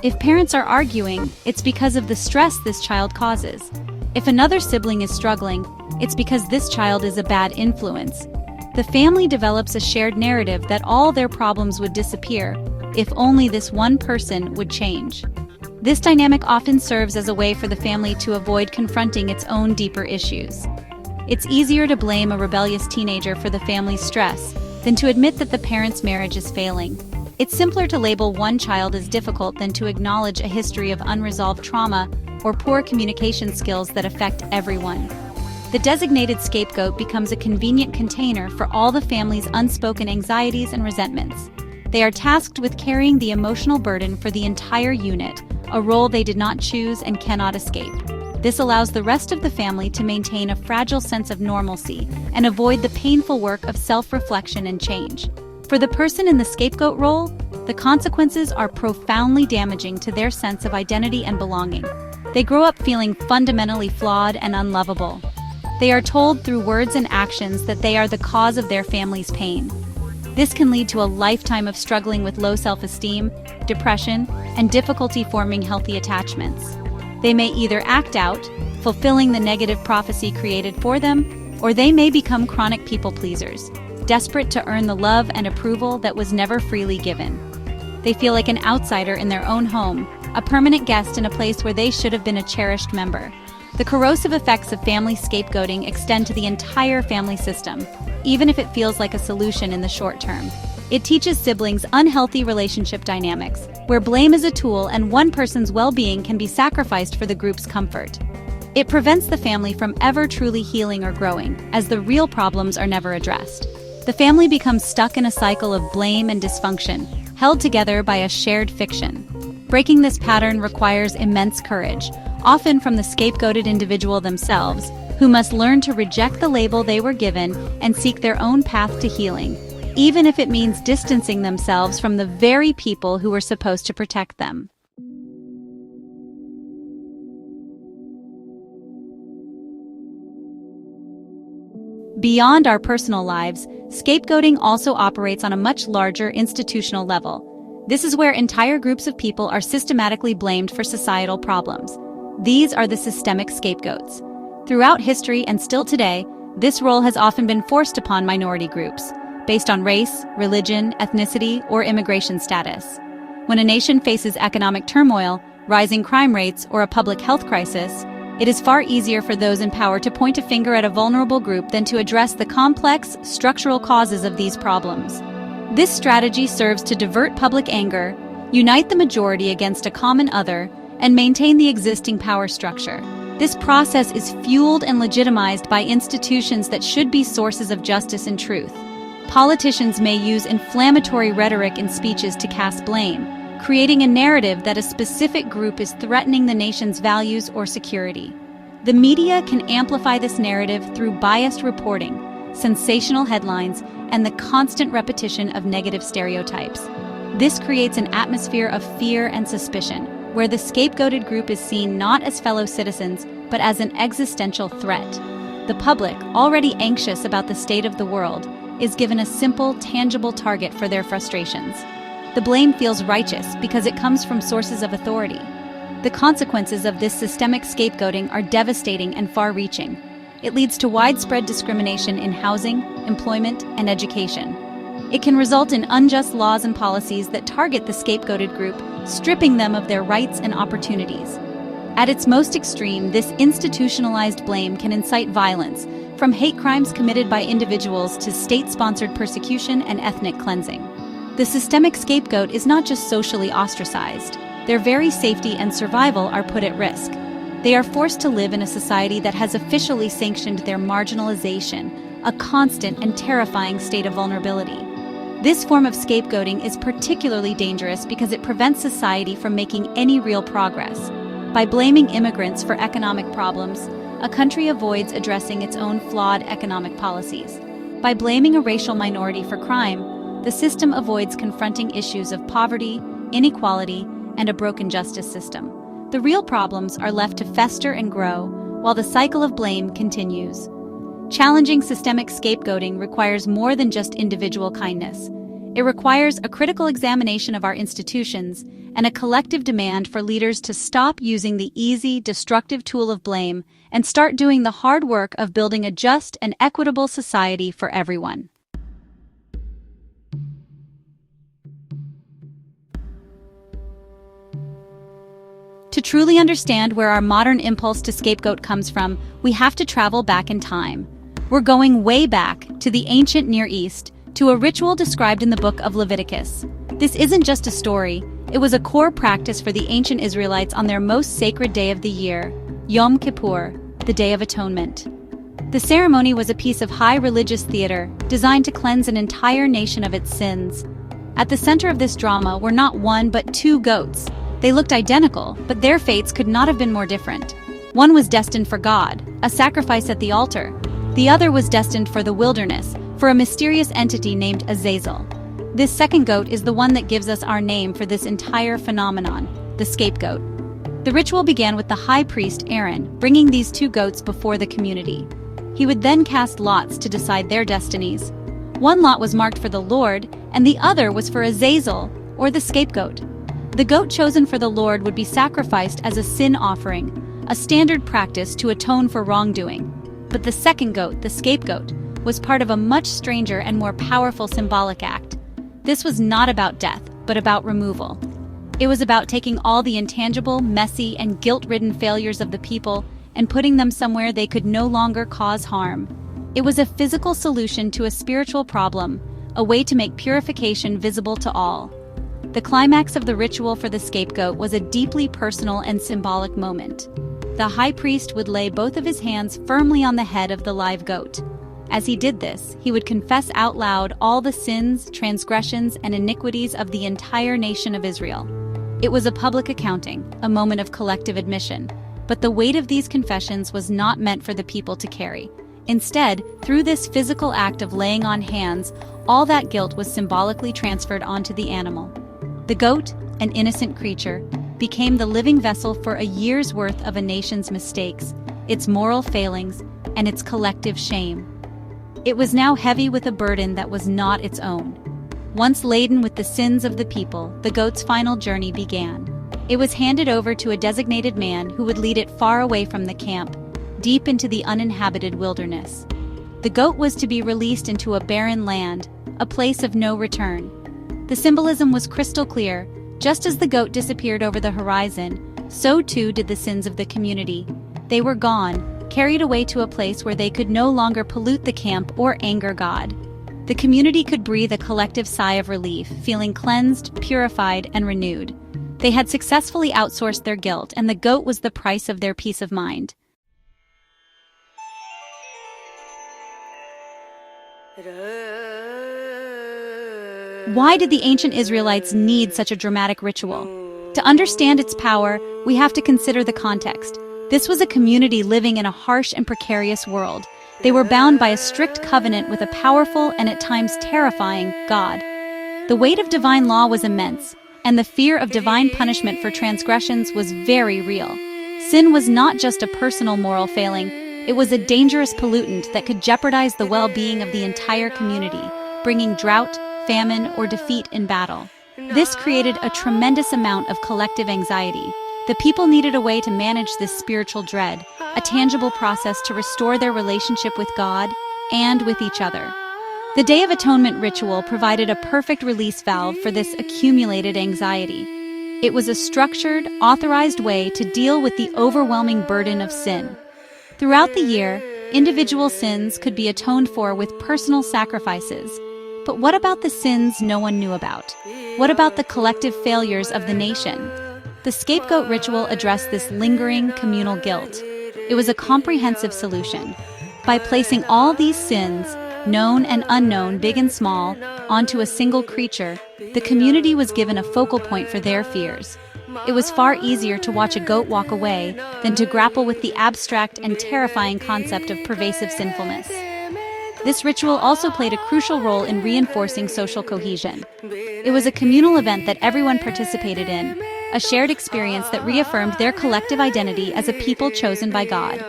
If parents are arguing, it's because of the stress this child causes. If another sibling is struggling, it's because this child is a bad influence. The family develops a shared narrative that all their problems would disappear if only this one person would change. This dynamic often serves as a way for the family to avoid confronting its own deeper issues. It's easier to blame a rebellious teenager for the family's stress than to admit that the parent's marriage is failing. It's simpler to label one child as difficult than to acknowledge a history of unresolved trauma or poor communication skills that affect everyone. The designated scapegoat becomes a convenient container for all the family's unspoken anxieties and resentments. They are tasked with carrying the emotional burden for the entire unit, a role they did not choose and cannot escape. This allows the rest of the family to maintain a fragile sense of normalcy and avoid the painful work of self-reflection and change. For the person in the scapegoat role, the consequences are profoundly damaging to their sense of identity and belonging. They grow up feeling fundamentally flawed and unlovable. They are told through words and actions that they are the cause of their family's pain. This can lead to a lifetime of struggling with low self-esteem, depression, and difficulty forming healthy attachments. They may either act out, fulfilling the negative prophecy created for them, or they may become chronic people pleasers, desperate to earn the love and approval that was never freely given. They feel like an outsider in their own home, a permanent guest in a place where they should have been a cherished member. The corrosive effects of family scapegoating extend to the entire family system, even if it feels like a solution in the short term. It teaches siblings unhealthy relationship dynamics, where blame is a tool and one person's well-being can be sacrificed for the group's comfort. It prevents the family from ever truly healing or growing, as the real problems are never addressed. The family becomes stuck in a cycle of blame and dysfunction, held together by a shared fiction. Breaking this pattern requires immense courage, often from the scapegoated individual themselves, who must learn to reject the label they were given and seek their own path to healing, even if it means distancing themselves from the very people who were supposed to protect them. Beyond our personal lives, scapegoating also operates on a much larger institutional level. This is where entire groups of people are systematically blamed for societal problems. These are the systemic scapegoats. Throughout history and still today, This role has often been forced upon minority groups, based on race, religion, ethnicity, or immigration status. When a nation faces economic turmoil, rising crime rates, or a public health crisis, it is far easier for those in power to point a finger at a vulnerable group than to address the complex, structural causes of these problems. This strategy serves to divert public anger, unite the majority against a common other, and maintain the existing power structure. This process is fueled and legitimized by institutions that should be sources of justice and truth. Politicians may use inflammatory rhetoric in speeches to cast blame, creating a narrative that a specific group is threatening the nation's values or security. The media can amplify this narrative through biased reporting, sensational headlines, and the constant repetition of negative stereotypes. This creates an atmosphere of fear and suspicion, where the scapegoated group is seen not as fellow citizens, but as an existential threat. The public, already anxious about the state of the world, is given a simple, tangible target for their frustrations. The blame feels righteous because it comes from sources of authority. The consequences of this systemic scapegoating are devastating and far-reaching. It leads to widespread discrimination in housing, employment, and education. It can result in unjust laws and policies that target the scapegoated group, stripping them of their rights and opportunities. At its most extreme, this institutionalized blame can incite violence, from hate crimes committed by individuals to state-sponsored persecution and ethnic cleansing. The systemic scapegoat is not just socially ostracized. Their very safety and survival are put at risk. They are forced to live in a society that has officially sanctioned their marginalization, a constant and terrifying state of vulnerability. This form of scapegoating is particularly dangerous because it prevents society from making any real progress. By blaming immigrants for economic problems, a country avoids addressing its own flawed economic policies. By blaming a racial minority for crime, the system avoids confronting issues of poverty, inequality, and a broken justice system. The real problems are left to fester and grow, while the cycle of blame continues. Challenging systemic scapegoating requires more than just individual kindness. It requires a critical examination of our institutions and a collective demand for leaders to stop using the easy, destructive tool of blame and start doing the hard work of building a just and equitable society for everyone. To truly understand where our modern impulse to scapegoat comes from, we have to travel back in time. We're going way back to the ancient Near East, to a ritual described in the book of Leviticus. This isn't just a story, it was a core practice for the ancient Israelites on their most sacred day of the year, Yom Kippur, the Day of Atonement. The ceremony was a piece of high religious theater designed to cleanse an entire nation of its sins. At the center of this drama were not one but two goats. They looked identical, but their fates could not have been more different. One was destined for God, a sacrifice at the altar. The other was destined for the wilderness, for a mysterious entity named Azazel. This second goat is the one that gives us our name for this entire phenomenon, the scapegoat. The ritual began with the high priest Aaron bringing these two goats before the community. He would then cast lots to decide their destinies. One lot was marked for the Lord, and the other was for Azazel, or the scapegoat. The goat chosen for the Lord would be sacrificed as a sin offering, a standard practice to atone for wrongdoing. But the second goat, the scapegoat, was part of a much stranger and more powerful symbolic act. This was not about death, but about removal. It was about taking all the intangible, messy, and guilt-ridden failures of the people and putting them somewhere they could no longer cause harm. It was a physical solution to a spiritual problem, a way to make purification visible to all. The climax of the ritual for the scapegoat was a deeply personal and symbolic moment. The high priest would lay both of his hands firmly on the head of the live goat. As he did this, he would confess out loud all the sins, transgressions, and iniquities of the entire nation of Israel. It was a public accounting, a moment of collective admission. But the weight of these confessions was not meant for the people to carry. Instead, through this physical act of laying on hands, all that guilt was symbolically transferred onto the animal. The goat, an innocent creature, became the living vessel for a year's worth of a nation's mistakes, its moral failings, and its collective shame. It was now heavy with a burden that was not its own. Once laden with the sins of the people, the goat's final journey began. It was handed over to a designated man who would lead it far away from the camp, deep into the uninhabited wilderness. The goat was to be released into a barren land, a place of no return. The symbolism was crystal clear. Just as the goat disappeared over the horizon, so too did the sins of the community. They were gone, carried away to a place where they could no longer pollute the camp or anger God. The community could breathe a collective sigh of relief, feeling cleansed, purified, and renewed. They had successfully outsourced their guilt, and the goat was the price of their peace of mind. Why did the ancient Israelites need such a dramatic ritual? To understand its power, we have to consider the context. This was a community living in a harsh and precarious world. They were bound by a strict covenant with a powerful and at times terrifying God. The weight of divine law was immense, and the fear of divine punishment for transgressions was very real. Sin was not just a personal moral failing, it was a dangerous pollutant that could jeopardize the well-being of the entire community, bringing drought, famine, or defeat in battle. This created a tremendous amount of collective anxiety. The people needed a way to manage this spiritual dread, a tangible process to restore their relationship with God and with each other. The Day of Atonement ritual provided a perfect release valve for this accumulated anxiety. It was a structured, authorized way to deal with the overwhelming burden of sin. Throughout the year, individual sins could be atoned for with personal sacrifices. But what about the sins no one knew about? What about the collective failures of the nation? The scapegoat ritual addressed this lingering communal guilt. It was a comprehensive solution. By placing all these sins, known and unknown, big and small, onto a single creature, the community was given a focal point for their fears. It was far easier to watch a goat walk away than to grapple with the abstract and terrifying concept of pervasive sinfulness. This ritual also played a crucial role in reinforcing social cohesion. It was a communal event that everyone participated in, a shared experience that reaffirmed their collective identity as a people chosen by God.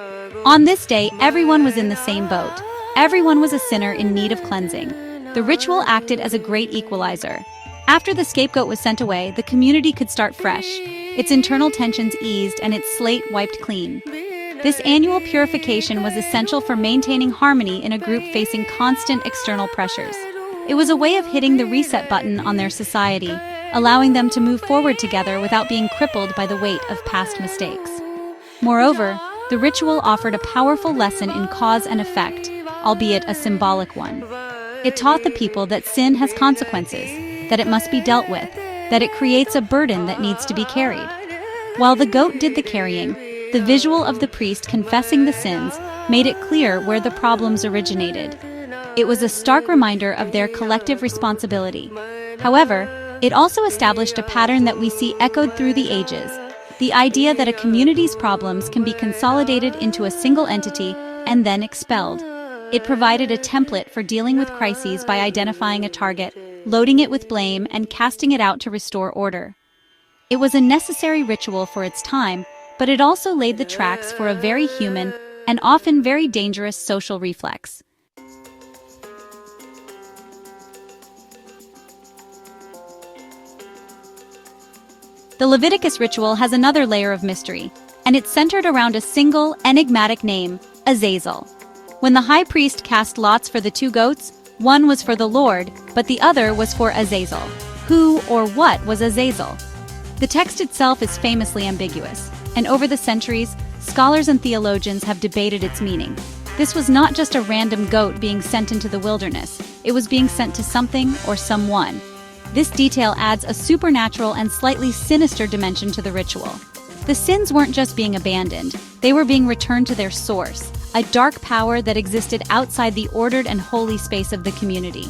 On this day, everyone was in the same boat. Everyone was a sinner in need of cleansing. The ritual acted as a great equalizer. After the scapegoat was sent away, the community could start fresh. Its internal tensions eased and its slate wiped clean. This annual purification was essential for maintaining harmony in a group facing constant external pressures. It was a way of hitting the reset button on their society, allowing them to move forward together without being crippled by the weight of past mistakes. Moreover, the ritual offered a powerful lesson in cause and effect, albeit a symbolic one. It taught the people that sin has consequences, that it must be dealt with, that it creates a burden that needs to be carried. While the goat did the carrying, the visual of the priest confessing the sins made it clear where the problems originated. It was a stark reminder of their collective responsibility. However, it also established a pattern that we see echoed through the ages, the idea that a community's problems can be consolidated into a single entity and then expelled. It provided a template for dealing with crises by identifying a target, loading it with blame, and casting it out to restore order. It was a necessary ritual for its time, but it also laid the tracks for a very human and often very dangerous social reflex. The Leviticus ritual has another layer of mystery, and it's centered around a single, enigmatic name, Azazel. When the high priest cast lots for the two goats, one was for the Lord, but the other was for Azazel. Who or what was Azazel? The text itself is famously ambiguous, and over the centuries, scholars and theologians have debated its meaning. This was not just a random goat being sent into the wilderness, it was being sent to something or someone. This detail adds a supernatural and slightly sinister dimension to the ritual. The sins weren't just being abandoned, they were being returned to their source, a dark power that existed outside the ordered and holy space of the community.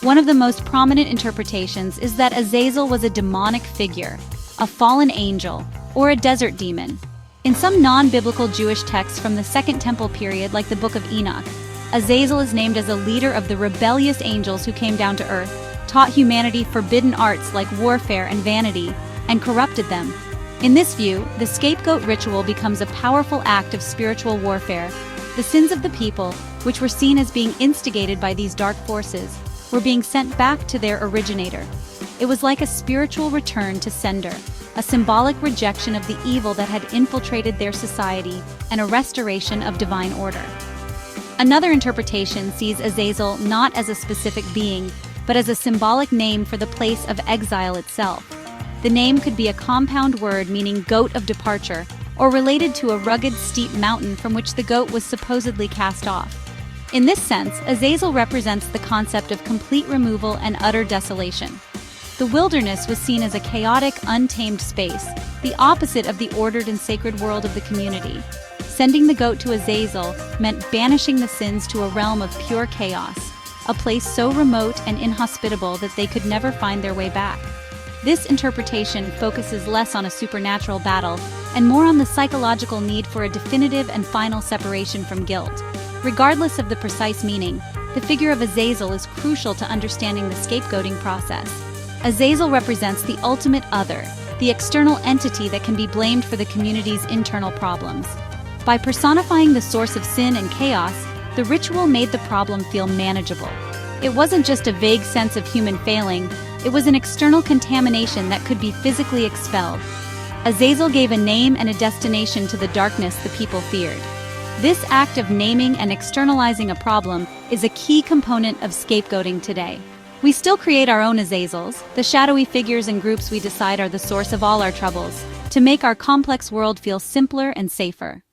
One of the most prominent interpretations is that Azazel was a demonic figure, a fallen angel, or a desert demon. In some non-biblical Jewish texts from the Second Temple period, like the Book of Enoch, Azazel is named as a leader of the rebellious angels who came down to earth, taught humanity forbidden arts like warfare and vanity, and corrupted them. In this view, the scapegoat ritual becomes a powerful act of spiritual warfare. The sins of the people, which were seen as being instigated by these dark forces, were being sent back to their originator. It was like a spiritual return to sender, a symbolic rejection of the evil that had infiltrated their society, and a restoration of divine order. Another interpretation sees Azazel not as a specific being, but as a symbolic name for the place of exile itself. The name could be a compound word meaning goat of departure, or related to a rugged, steep mountain from which the goat was supposedly cast off. In this sense, Azazel represents the concept of complete removal and utter desolation. The wilderness was seen as a chaotic, untamed space, the opposite of the ordered and sacred world of the community. Sending the goat to Azazel meant banishing the sins to a realm of pure chaos, a place so remote and inhospitable that they could never find their way back. This interpretation focuses less on a supernatural battle and more on the psychological need for a definitive and final separation from guilt. Regardless of the precise meaning, the figure of Azazel is crucial to understanding the scapegoating process. Azazel represents the ultimate other, the external entity that can be blamed for the community's internal problems. By personifying the source of sin and chaos, the ritual made the problem feel manageable. It wasn't just a vague sense of human failing, it was an external contamination that could be physically expelled. Azazel gave a name and a destination to the darkness the people feared. This act of naming and externalizing a problem is a key component of scapegoating today. We still create our own Azazels, the shadowy figures and groups we decide are the source of all our troubles, to make our complex world feel simpler and safer.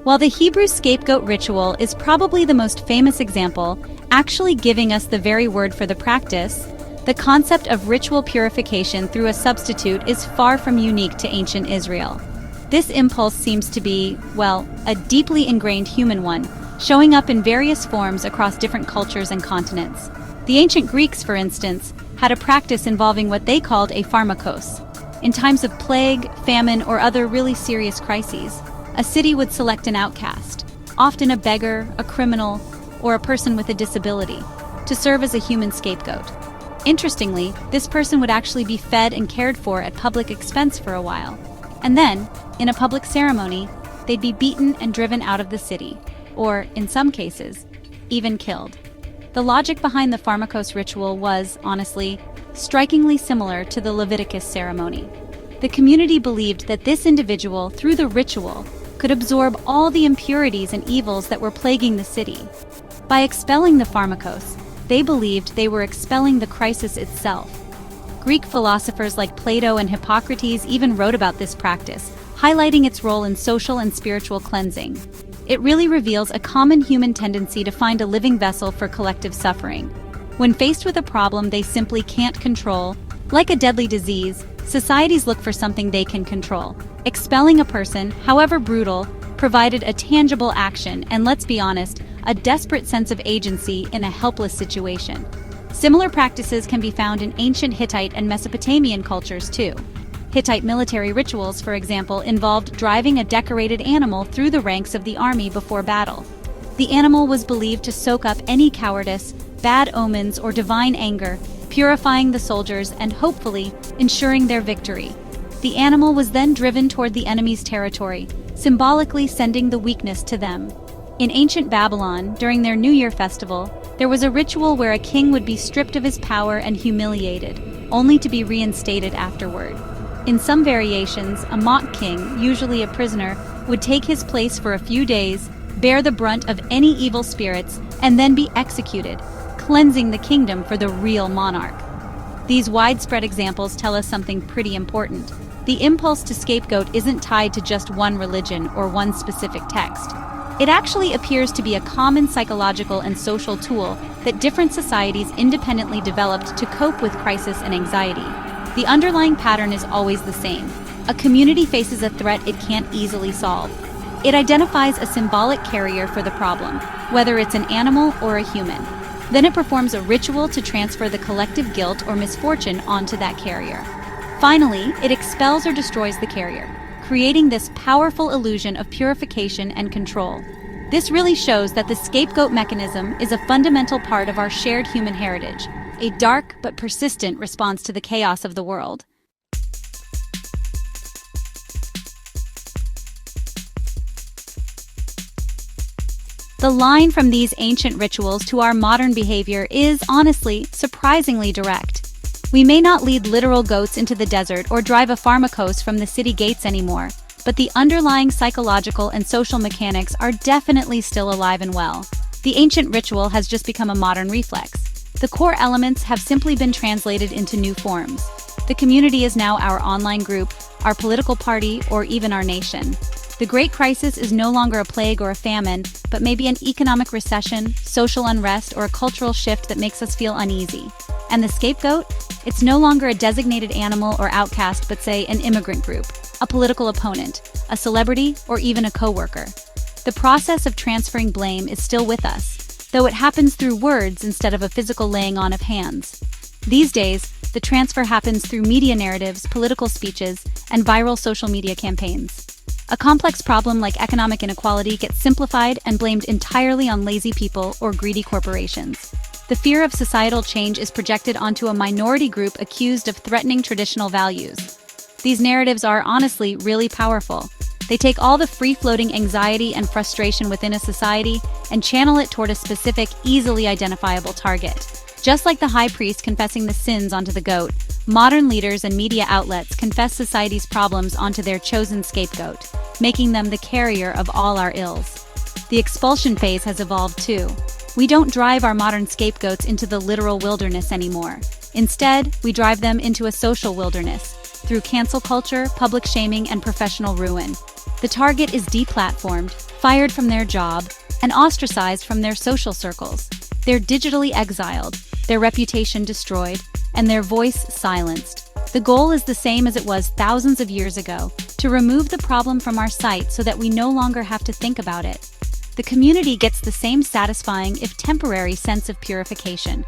While the Hebrew scapegoat ritual is probably the most famous example, actually giving us the very word for the practice, the concept of ritual purification through a substitute is far from unique to ancient Israel. This impulse seems to be, well, a deeply ingrained human one, showing up in various forms across different cultures and continents. The ancient Greeks, for instance, had a practice involving what they called a pharmakos. In times of plague, famine, or other really serious crises, a city would select an outcast, often a beggar, a criminal, or a person with a disability, to serve as a human scapegoat. Interestingly, this person would actually be fed and cared for at public expense for a while. And then, in a public ceremony, they'd be beaten and driven out of the city, or, in some cases, even killed. The logic behind the pharmakos ritual was, honestly, strikingly similar to the Leviticus ceremony. The community believed that this individual, through the ritual, could absorb all the impurities and evils that were plaguing the city. By expelling the pharmakos, they believed they were expelling the crisis itself. Greek philosophers like Plato and Hippocrates even wrote about this practice, highlighting its role in social and spiritual cleansing. It really reveals a common human tendency to find a living vessel for collective suffering. When faced with a problem they simply can't control, like a deadly disease, societies look for something they can control. Expelling a person, however brutal, provided a tangible action and, let's be honest, a desperate sense of agency in a helpless situation. Similar practices can be found in ancient Hittite and Mesopotamian cultures too. Hittite military rituals, for example, involved driving a decorated animal through the ranks of the army before battle. The animal was believed to soak up any cowardice, bad omens, or divine anger, purifying the soldiers and hopefully ensuring their victory. The animal was then driven toward the enemy's territory, symbolically sending the weakness to them. In ancient Babylon, during their New Year festival, there was a ritual where a king would be stripped of his power and humiliated, only to be reinstated afterward. In some variations, a mock king, usually a prisoner, would take his place for a few days, bear the brunt of any evil spirits, and then be executed, cleansing the kingdom for the real monarch. These widespread examples tell us something pretty important. The impulse to scapegoat isn't tied to just one religion or one specific text. It actually appears to be a common psychological and social tool that different societies independently developed to cope with crisis and anxiety. The underlying pattern is always the same. A community faces a threat it can't easily solve. It identifies a symbolic carrier for the problem, whether it's an animal or a human. Then it performs a ritual to transfer the collective guilt or misfortune onto that carrier. Finally, it expels or destroys the carrier, creating this powerful illusion of purification and control. This really shows that the scapegoat mechanism is a fundamental part of our shared human heritage, a dark but persistent response to the chaos of the world. The line from these ancient rituals to our modern behavior is, honestly, surprisingly direct. We may not lead literal goats into the desert or drive a pharmacose from the city gates anymore, but the underlying psychological and social mechanics are definitely still alive and well. The ancient ritual has just become a modern reflex. The core elements have simply been translated into new forms. The community is now our online group, our political party, or even our nation. The Great Crisis is no longer a plague or a famine, but maybe an economic recession, social unrest, or a cultural shift that makes us feel uneasy. And the scapegoat? It's no longer a designated animal or outcast, but say an immigrant group, a political opponent, a celebrity, or even a coworker. The process of transferring blame is still with us, though it happens through words instead of a physical laying on of hands. These days, the transfer happens through media narratives, political speeches, and viral social media campaigns. A complex problem like economic inequality gets simplified and blamed entirely on lazy people or greedy corporations. The fear of societal change is projected onto a minority group accused of threatening traditional values. These narratives are, honestly, really powerful. They take all the free-floating anxiety and frustration within a society and channel it toward a specific, easily identifiable target. Just like the high priest confessing the sins onto the goat, modern leaders and media outlets confess society's problems onto their chosen scapegoat, making them the carrier of all our ills. The expulsion phase has evolved too. We don't drive our modern scapegoats into the literal wilderness anymore. Instead, we drive them into a social wilderness, through cancel culture, public shaming, and professional ruin. The target is deplatformed, fired from their job, and ostracized from their social circles. They're digitally exiled, their reputation destroyed, and their voice silenced. The goal is the same as it was thousands of years ago, to remove the problem from our sight so that we no longer have to think about it. The community gets the same satisfying, if temporary, sense of purification.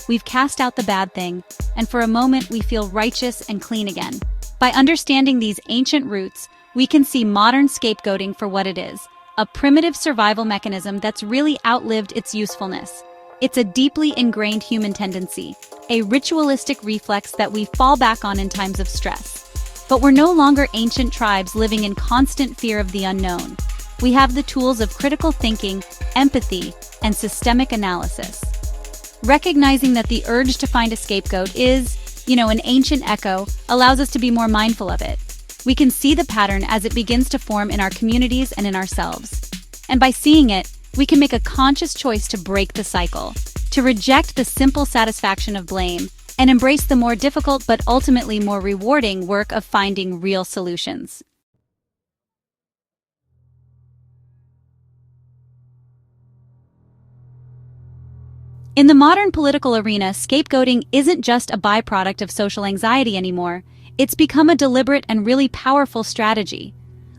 We've cast out the bad thing, and for a moment we feel righteous and clean again. By understanding these ancient roots, we can see modern scapegoating for what it is, a primitive survival mechanism that's really outlived its usefulness. It's a deeply ingrained human tendency, a ritualistic reflex that we fall back on in times of stress. But we're no longer ancient tribes living in constant fear of the unknown. We have the tools of critical thinking, empathy, and systemic analysis. Recognizing that the urge to find a scapegoat is, an ancient echo, allows us to be more mindful of it. We can see the pattern as it begins to form in our communities and in ourselves. And by seeing it, we can make a conscious choice to break the cycle, to reject the simple satisfaction of blame, and embrace the more difficult but ultimately more rewarding work of finding real solutions. In the modern political arena, scapegoating isn't just a byproduct of social anxiety anymore. It's become a deliberate and really powerful strategy.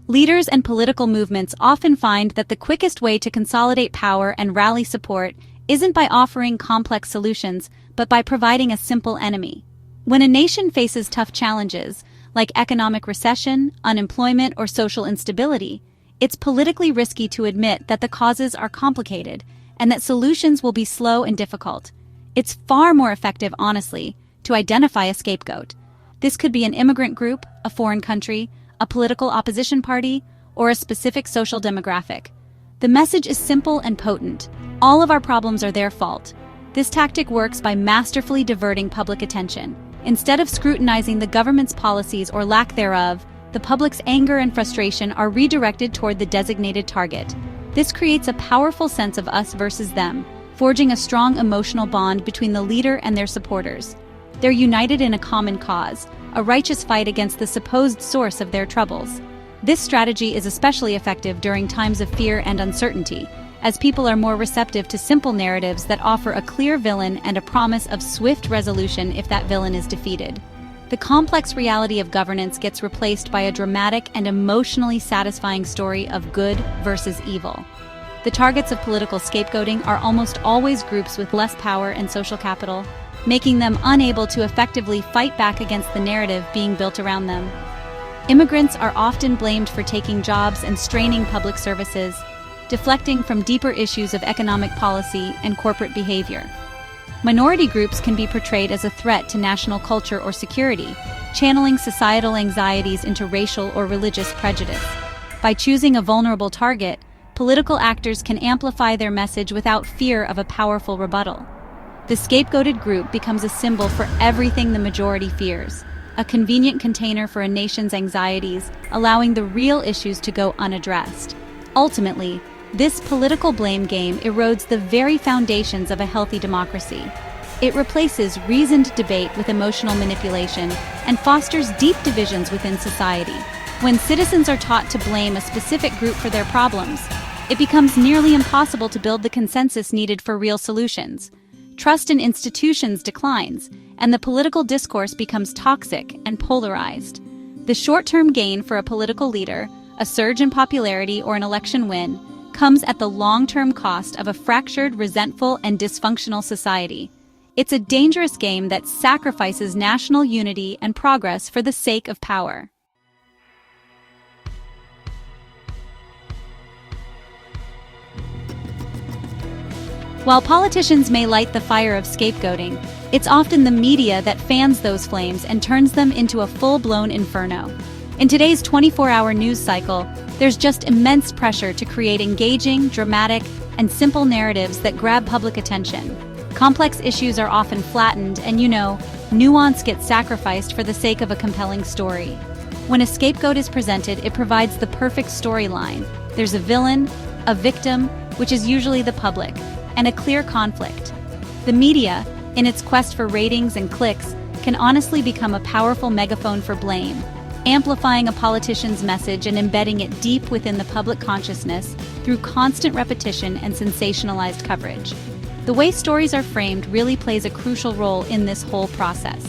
Leaders and political movements often find that the quickest way to consolidate power and rally support isn't by offering complex solutions, but by providing a simple enemy. When a nation faces tough challenges, like economic recession, unemployment, or social instability, it's politically risky to admit that the causes are complicated and that solutions will be slow and difficult. It's far more effective, honestly, to identify a scapegoat. This could be an immigrant group, a foreign country, a political opposition party, or a specific social demographic. The message is simple and potent. All of our problems are their fault. This tactic works by masterfully diverting public attention. Instead of scrutinizing the government's policies or lack thereof, the public's anger and frustration are redirected toward the designated target. This creates a powerful sense of us versus them, forging a strong emotional bond between the leader and their supporters. They're united in a common cause, a righteous fight against the supposed source of their troubles. This strategy is especially effective during times of fear and uncertainty, as people are more receptive to simple narratives that offer a clear villain and a promise of swift resolution if that villain is defeated. The complex reality of governance gets replaced by a dramatic and emotionally satisfying story of good versus evil. The targets of political scapegoating are almost always groups with less power and social capital, making them unable to effectively fight back against the narrative being built around them. Immigrants are often blamed for taking jobs and straining public services, deflecting from deeper issues of economic policy and corporate behavior. Minority groups can be portrayed as a threat to national culture or security, channeling societal anxieties into racial or religious prejudice. By choosing a vulnerable target, political actors can amplify their message without fear of a powerful rebuttal. The scapegoated group becomes a symbol for everything the majority fears, a convenient container for a nation's anxieties, allowing the real issues to go unaddressed. Ultimately, this political blame game erodes the very foundations of a healthy democracy. It replaces reasoned debate with emotional manipulation and fosters deep divisions within society. When citizens are taught to blame a specific group for their problems, it becomes nearly impossible to build the consensus needed for real solutions. Trust in institutions declines, and the political discourse becomes toxic and polarized. The short-term gain for a political leader, a surge in popularity or an election win, comes at the long-term cost of a fractured, resentful, and dysfunctional society. It's a dangerous game that sacrifices national unity and progress for the sake of power. While politicians may light the fire of scapegoating, it's often the media that fans those flames and turns them into a full-blown inferno. In today's 24-hour news cycle, there's just immense pressure to create engaging, dramatic, and simple narratives that grab public attention. Complex issues are often flattened, and nuance gets sacrificed for the sake of a compelling story. When a scapegoat is presented, it provides the perfect storyline. There's a villain, a victim, which is usually the public, and a clear conflict. The media, in its quest for ratings and clicks, can honestly become a powerful megaphone for blame, amplifying a politician's message and embedding it deep within the public consciousness through constant repetition and sensationalized coverage. The way stories are framed really plays a crucial role in this whole process.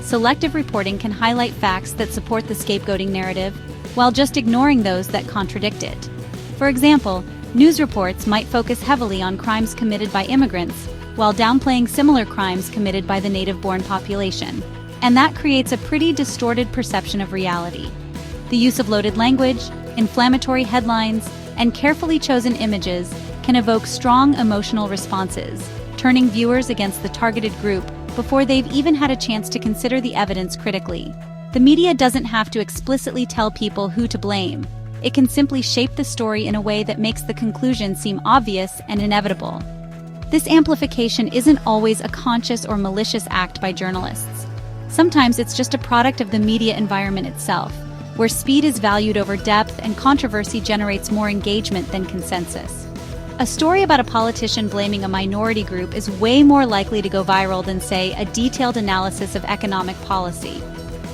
Selective reporting can highlight facts that support the scapegoating narrative, while just ignoring those that contradict it. For example, news reports might focus heavily on crimes committed by immigrants, while downplaying similar crimes committed by the native-born population. And that creates a pretty distorted perception of reality. The use of loaded language, inflammatory headlines, and carefully chosen images can evoke strong emotional responses, turning viewers against the targeted group before they've even had a chance to consider the evidence critically. The media doesn't have to explicitly tell people who to blame. It can simply shape the story in a way that makes the conclusion seem obvious and inevitable. This amplification isn't always a conscious or malicious act by journalists. Sometimes it's just a product of the media environment itself, where speed is valued over depth and controversy generates more engagement than consensus. A story about a politician blaming a minority group is way more likely to go viral than, say, a detailed analysis of economic policy.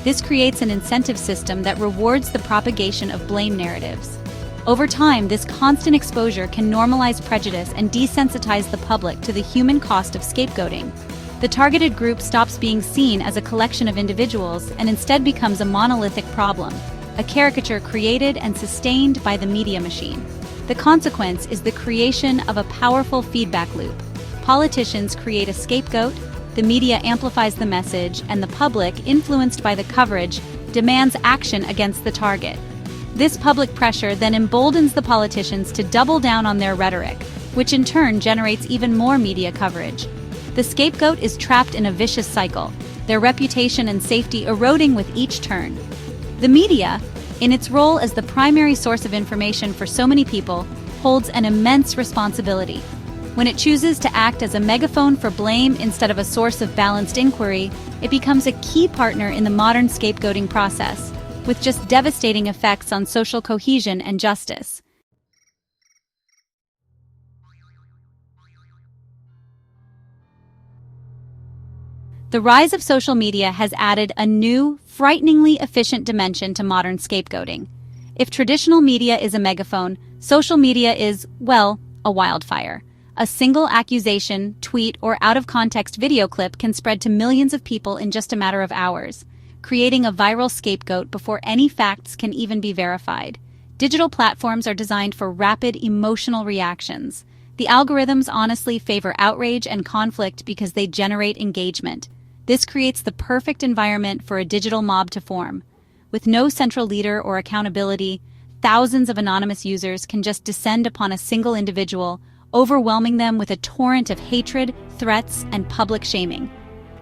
This creates an incentive system that rewards the propagation of blame narratives. Over time, this constant exposure can normalize prejudice and desensitize the public to the human cost of scapegoating. The targeted group stops being seen as a collection of individuals and instead becomes a monolithic problem, a caricature created and sustained by the media machine. The consequence is the creation of a powerful feedback loop. Politicians create a scapegoat, the media amplifies the message, and the public, influenced by the coverage, demands action against the target. This public pressure then emboldens the politicians to double down on their rhetoric, which in turn generates even more media coverage. The scapegoat is trapped in a vicious cycle, their reputation and safety eroding with each turn. The media, in its role as the primary source of information for so many people, holds an immense responsibility. When it chooses to act as a megaphone for blame instead of a source of balanced inquiry, it becomes a key partner in the modern scapegoating process, with just devastating effects on social cohesion and justice. The rise of social media has added a new, frighteningly efficient dimension to modern scapegoating. If traditional media is a megaphone, social media is, well, a wildfire. A single accusation, tweet, or out-of-context video clip can spread to millions of people in just a matter of hours, creating a viral scapegoat before any facts can even be verified. Digital platforms are designed for rapid emotional reactions. The algorithms honestly favor outrage and conflict because they generate engagement. This creates the perfect environment for a digital mob to form. With no central leader or accountability, thousands of anonymous users can just descend upon a single individual, overwhelming them with a torrent of hatred, threats, and public shaming.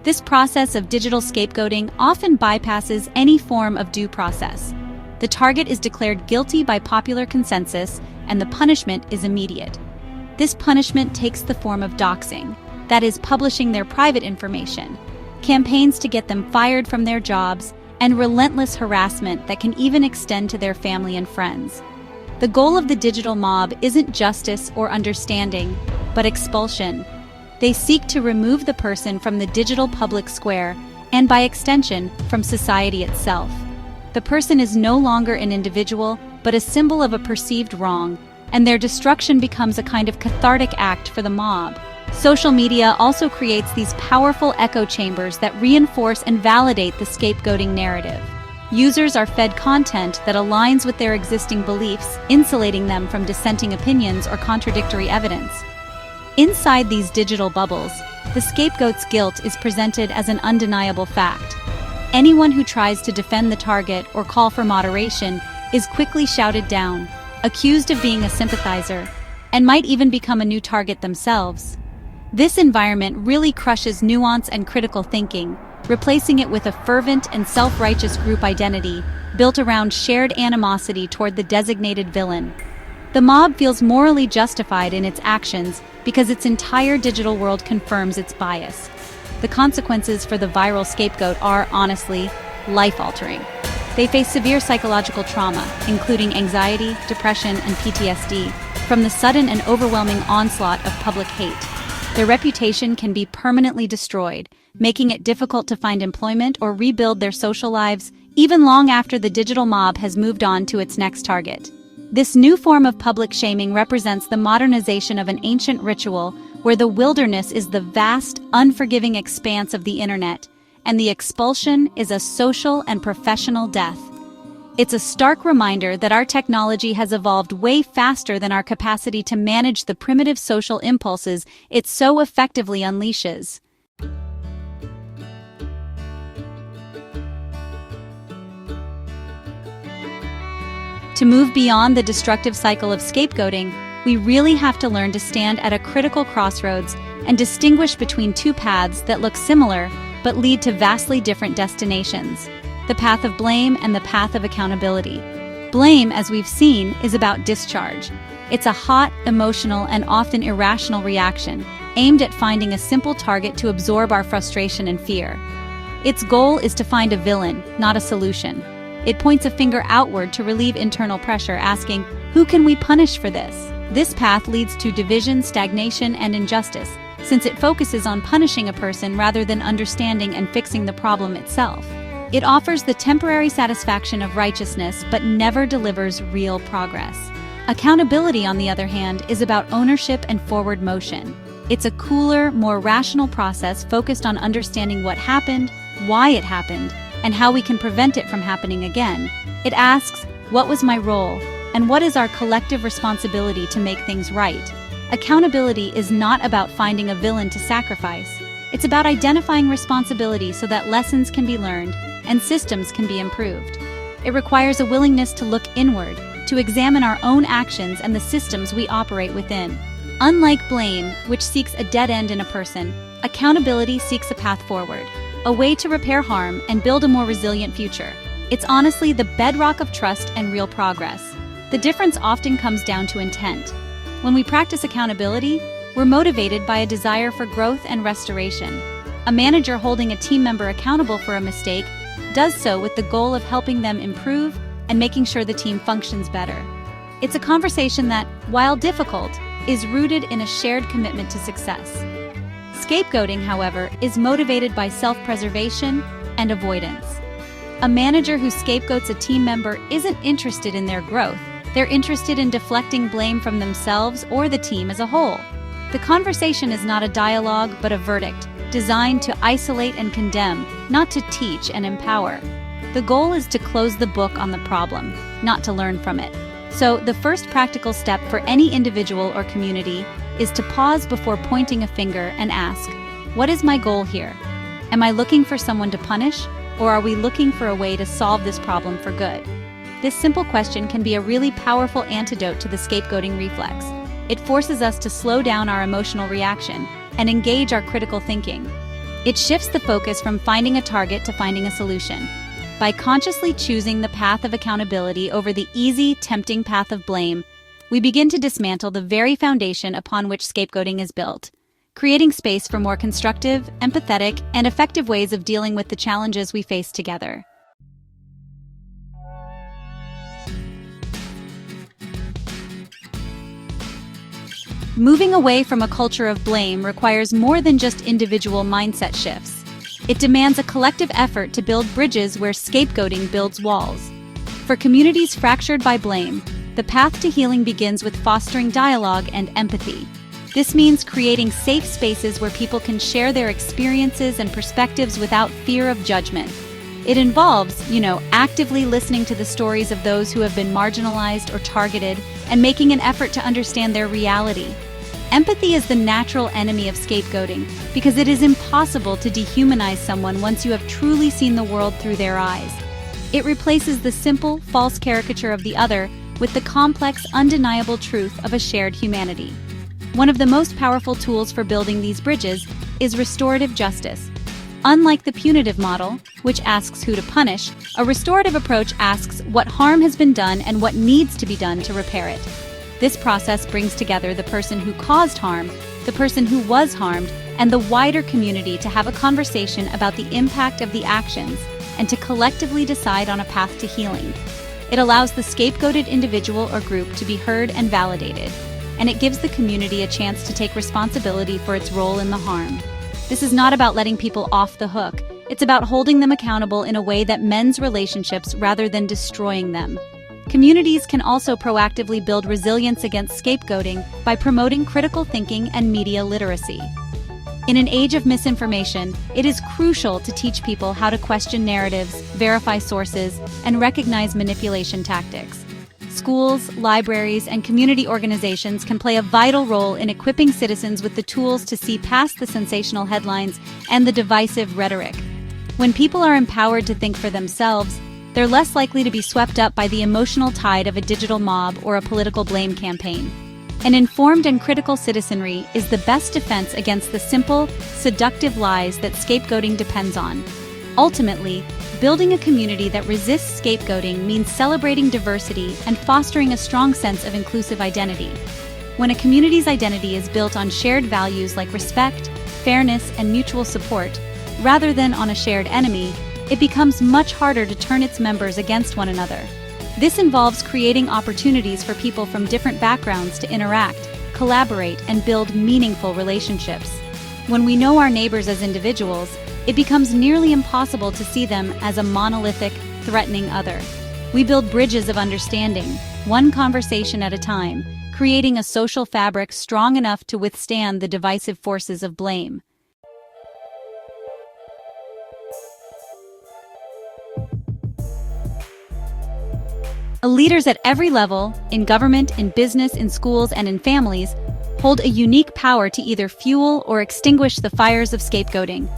This process of digital scapegoating often bypasses any form of due process. The target is declared guilty by popular consensus, and the punishment is immediate. This punishment takes the form of doxing. that is, publishing their private information, campaigns to get them fired from their jobs, and relentless harassment that can even extend to their family and friends. The goal of the digital mob isn't justice or understanding, but expulsion. They seek to remove the person from the digital public square and, by extension, from society itself. The person is no longer an individual, but a symbol of a perceived wrong, and their destruction becomes a kind of cathartic act for the mob. Social media also creates these powerful echo chambers that reinforce and validate the scapegoating narrative. Users are fed content that aligns with their existing beliefs, insulating them from dissenting opinions or contradictory evidence. Inside these digital bubbles, the scapegoat's guilt is presented as an undeniable fact. Anyone who tries to defend the target or call for moderation is quickly shouted down, accused of being a sympathizer, and might even become a new target themselves. This environment really crushes nuance and critical thinking, replacing it with a fervent and self-righteous group identity built around shared animosity toward the designated villain. The mob feels morally justified in its actions because its entire digital world confirms its bias. The consequences for the viral scapegoat are, honestly, life-altering. They face severe psychological trauma, including anxiety, depression, and PTSD, from the sudden and overwhelming onslaught of public hate. Their reputation can be permanently destroyed, making it difficult to find employment or rebuild their social lives, even long after the digital mob has moved on to its next target. This new form of public shaming represents the modernization of an ancient ritual where the wilderness is the vast, unforgiving expanse of the internet, and the expulsion is a social and professional death. It's a stark reminder that our technology has evolved way faster than our capacity to manage the primitive social impulses it so effectively unleashes. To move beyond the destructive cycle of scapegoating, we really have to learn to stand at a critical crossroads and distinguish between two paths that look similar but lead to vastly different destinations: the path of blame and the path of accountability. Blame, as we've seen, is about discharge. It's a hot, emotional, and often irrational reaction, aimed at finding a simple target to absorb our frustration and fear. Its goal is to find a villain, not a solution. It points a finger outward to relieve internal pressure, asking, "Who can we punish for this?" This path leads to division, stagnation, and injustice, since it focuses on punishing a person rather than understanding and fixing the problem itself. It offers the temporary satisfaction of righteousness but never delivers real progress. Accountability, on the other hand, is about ownership and forward motion. It's a cooler, more rational process focused on understanding what happened, why it happened, and how we can prevent it from happening again. It asks, what was my role, and what is our collective responsibility to make things right? Accountability is not about finding a villain to sacrifice. It's about identifying responsibility so that lessons can be learned and systems can be improved. It requires a willingness to look inward, to examine our own actions and the systems we operate within. Unlike blame, which seeks a dead end in a person, accountability seeks a path forward, a way to repair harm and build a more resilient future. It's honestly the bedrock of trust and real progress. The difference often comes down to intent. When we practice accountability, we're motivated by a desire for growth and restoration. A manager holding a team member accountable for a mistake does so with the goal of helping them improve and making sure the team functions better. It's a conversation that, while difficult, is rooted in a shared commitment to success. Scapegoating, however, is motivated by self-preservation and avoidance. A manager who scapegoats a team member isn't interested in their growth. They're interested in deflecting blame from themselves or the team as a whole. The conversation is not a dialogue, but a verdict, designed to isolate and condemn, not to teach and empower. The goal is to close the book on the problem, not to learn from it. So, the first practical step for any individual or community is to pause before pointing a finger and ask, what is my goal here? Am I looking for someone to punish, or are we looking for a way to solve this problem for good? This simple question can be a really powerful antidote to the scapegoating reflex. It forces us to slow down our emotional reaction and engage our critical thinking. It shifts the focus from finding a target to finding a solution. By consciously choosing the path of accountability over the easy, tempting path of blame, we begin to dismantle the very foundation upon which scapegoating is built, creating space for more constructive, empathetic, and effective ways of dealing with the challenges we face together. Moving away from a culture of blame requires more than just individual mindset shifts. It demands a collective effort to build bridges where scapegoating builds walls. For communities fractured by blame, the path to healing begins with fostering dialogue and empathy. This means creating safe spaces where people can share their experiences and perspectives without fear of judgment. It involves, actively listening to the stories of those who have been marginalized or targeted and making an effort to understand their reality. Empathy is the natural enemy of scapegoating because it is impossible to dehumanize someone once you have truly seen the world through their eyes. It replaces the simple, false caricature of the other with the complex, undeniable truth of a shared humanity. One of the most powerful tools for building these bridges is restorative justice. Unlike the punitive model, which asks who to punish, a restorative approach asks what harm has been done and what needs to be done to repair it. This process brings together the person who caused harm, the person who was harmed, and the wider community to have a conversation about the impact of the actions and to collectively decide on a path to healing. It allows the scapegoated individual or group to be heard and validated, and it gives the community a chance to take responsibility for its role in the harm. This is not about letting people off the hook. It's about holding them accountable in a way that mends relationships rather than destroying them. Communities can also proactively build resilience against scapegoating by promoting critical thinking and media literacy. In an age of misinformation, it is crucial to teach people how to question narratives, verify sources, and recognize manipulation tactics. Schools, libraries, and community organizations can play a vital role in equipping citizens with the tools to see past the sensational headlines and the divisive rhetoric. When people are empowered to think for themselves, they're less likely to be swept up by the emotional tide of a digital mob or a political blame campaign. An informed and critical citizenry is the best defense against the simple, seductive lies that scapegoating depends on. Ultimately, building a community that resists scapegoating means celebrating diversity and fostering a strong sense of inclusive identity. When a community's identity is built on shared values like respect, fairness, and mutual support, rather than on a shared enemy, it becomes much harder to turn its members against one another. This involves creating opportunities for people from different backgrounds to interact, collaborate, and build meaningful relationships. When we know our neighbors as individuals, it becomes nearly impossible to see them as a monolithic, threatening other. We build bridges of understanding, one conversation at a time, creating a social fabric strong enough to withstand the divisive forces of blame. Leaders at every level, in government, in business, in schools, and in families, hold a unique power to either fuel or extinguish the fires of scapegoating.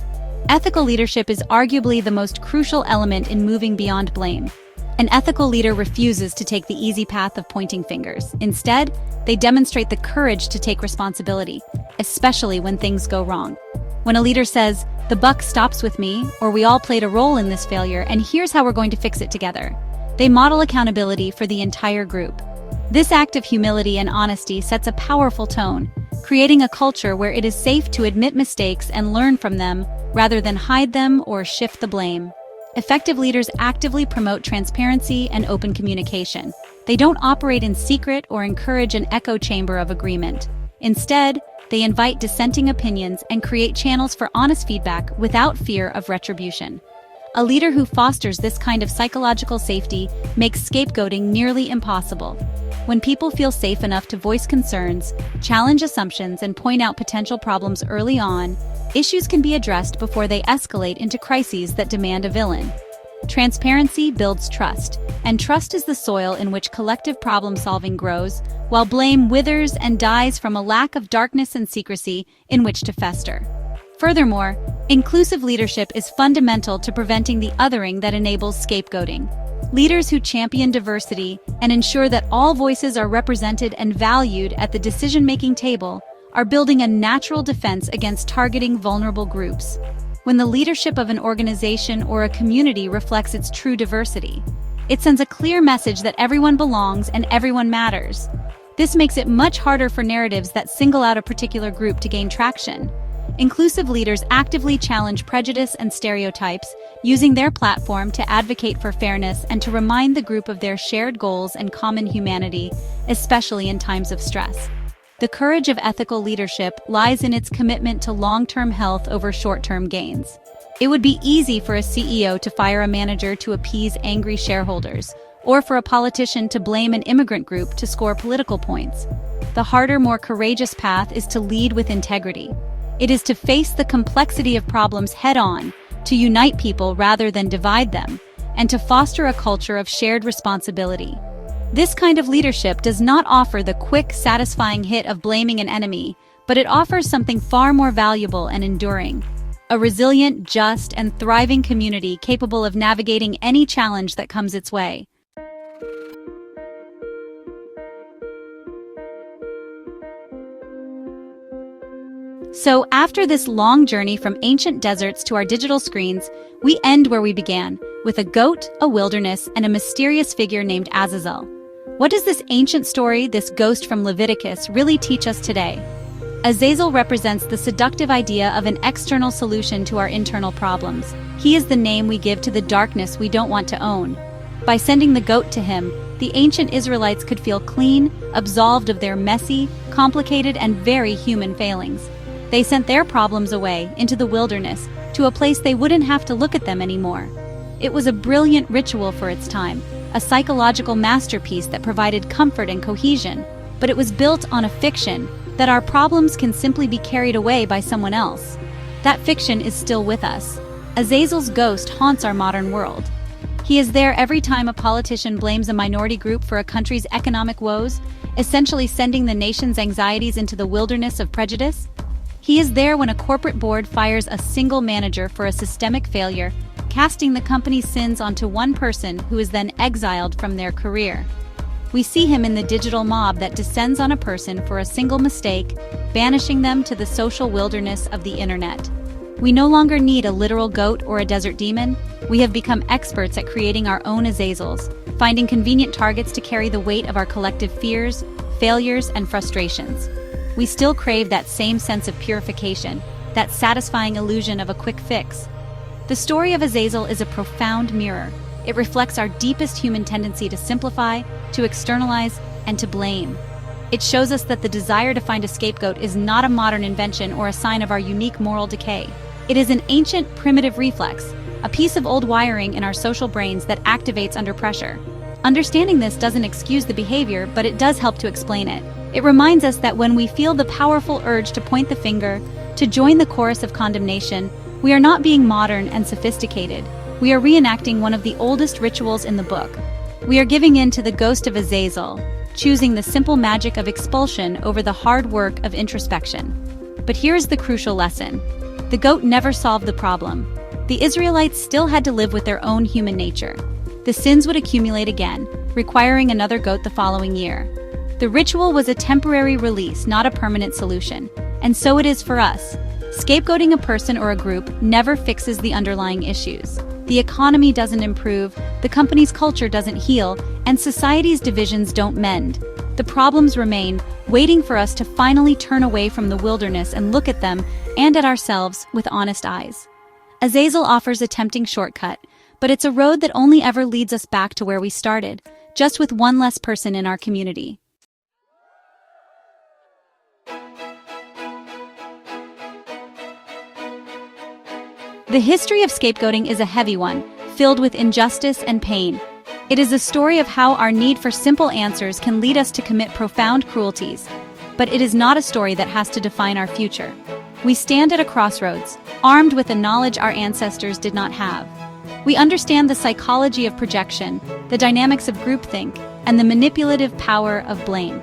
Ethical leadership is arguably the most crucial element in moving beyond blame. An ethical leader refuses to take the easy path of pointing fingers. Instead, they demonstrate the courage to take responsibility, especially when things go wrong. When a leader says, "The buck stops with me," or "We all played a role in this failure, and here's how we're going to fix it together," they model accountability for the entire group. This act of humility and honesty sets a powerful tone, creating a culture where it is safe to admit mistakes and learn from them rather than hide them or shift the blame. Effective leaders actively promote transparency and open communication. They don't operate in secret or encourage an echo chamber of agreement. Instead, they invite dissenting opinions and create channels for honest feedback without fear of retribution. A leader who fosters this kind of psychological safety makes scapegoating nearly impossible. When people feel safe enough to voice concerns, challenge assumptions, and point out potential problems early on, issues can be addressed before they escalate into crises that demand a villain. Transparency builds trust, and trust is the soil in which collective problem-solving grows, while blame withers and dies from a lack of darkness and secrecy in which to fester. Furthermore, inclusive leadership is fundamental to preventing the othering that enables scapegoating. Leaders who champion diversity and ensure that all voices are represented and valued at the decision-making table are building a natural defense against targeting vulnerable groups. When the leadership of an organization or a community reflects its true diversity, it sends a clear message that everyone belongs and everyone matters. This makes it much harder for narratives that single out a particular group to gain traction. Inclusive leaders actively challenge prejudice and stereotypes, using their platform to advocate for fairness and to remind the group of their shared goals and common humanity, especially in times of stress. The courage of ethical leadership lies in its commitment to long-term health over short-term gains. It would be easy for a CEO to fire a manager to appease angry shareholders, or for a politician to blame an immigrant group to score political points. The harder, more courageous path is to lead with integrity. It is to face the complexity of problems head-on, to unite people rather than divide them, and to foster a culture of shared responsibility. This kind of leadership does not offer the quick, satisfying hit of blaming an enemy, but it offers something far more valuable and enduring: a resilient, just, and thriving community capable of navigating any challenge that comes its way. So, after this long journey from ancient deserts to our digital screens, we end where we began, with a goat, a wilderness, and a mysterious figure named Azazel. What does this ancient story, this ghost from Leviticus, really teach us today? Azazel represents the seductive idea of an external solution to our internal problems. He is the name we give to the darkness we don't want to own. By sending the goat to him, the ancient Israelites could feel clean, absolved of their messy, complicated, and very human failings. They sent their problems away, into the wilderness, to a place they wouldn't have to look at them anymore. It was a brilliant ritual for its time, a psychological masterpiece that provided comfort and cohesion, but it was built on a fiction that our problems can simply be carried away by someone else. That fiction is still with us. Azazel's ghost haunts our modern world. He is there every time a politician blames a minority group for a country's economic woes, essentially sending the nation's anxieties into the wilderness of prejudice. He is there when a corporate board fires a single manager for a systemic failure, casting the company's sins onto one person who is then exiled from their career. We see him in the digital mob that descends on a person for a single mistake, banishing them to the social wilderness of the internet. We no longer need a literal goat or a desert demon. We have become experts at creating our own Azazels, finding convenient targets to carry the weight of our collective fears, failures, and frustrations. We still crave that same sense of purification, that satisfying illusion of a quick fix. The story of Azazel is a profound mirror. It reflects our deepest human tendency to simplify, to externalize, and to blame. It shows us that the desire to find a scapegoat is not a modern invention or a sign of our unique moral decay. It is an ancient, primitive reflex, a piece of old wiring in our social brains that activates under pressure. Understanding this doesn't excuse the behavior, but it does help to explain it. It reminds us that when we feel the powerful urge to point the finger, to join the chorus of condemnation, we are not being modern and sophisticated. We are reenacting one of the oldest rituals in the book. We are giving in to the Ghost of Azazel, choosing the simple magic of expulsion over the hard work of introspection. But here's the crucial lesson. The goat never solved the problem. The Israelites still had to live with their own human nature. The sins would accumulate again, requiring another goat the following year. The ritual was a temporary release, not a permanent solution. And so it is for us. Scapegoating a person or a group never fixes the underlying issues. The economy doesn't improve, the company's culture doesn't heal, and society's divisions don't mend. The problems remain, waiting for us to finally turn away from the wilderness and look at them and at ourselves with honest eyes. Azazel offers a tempting shortcut, but it's a road that only ever leads us back to where we started, just with one less person in our community. The history of scapegoating is a heavy one, filled with injustice and pain. It is a story of how our need for simple answers can lead us to commit profound cruelties. But it is not a story that has to define our future. We stand at a crossroads, armed with the knowledge our ancestors did not have. We understand the psychology of projection, the dynamics of groupthink, and the manipulative power of blame.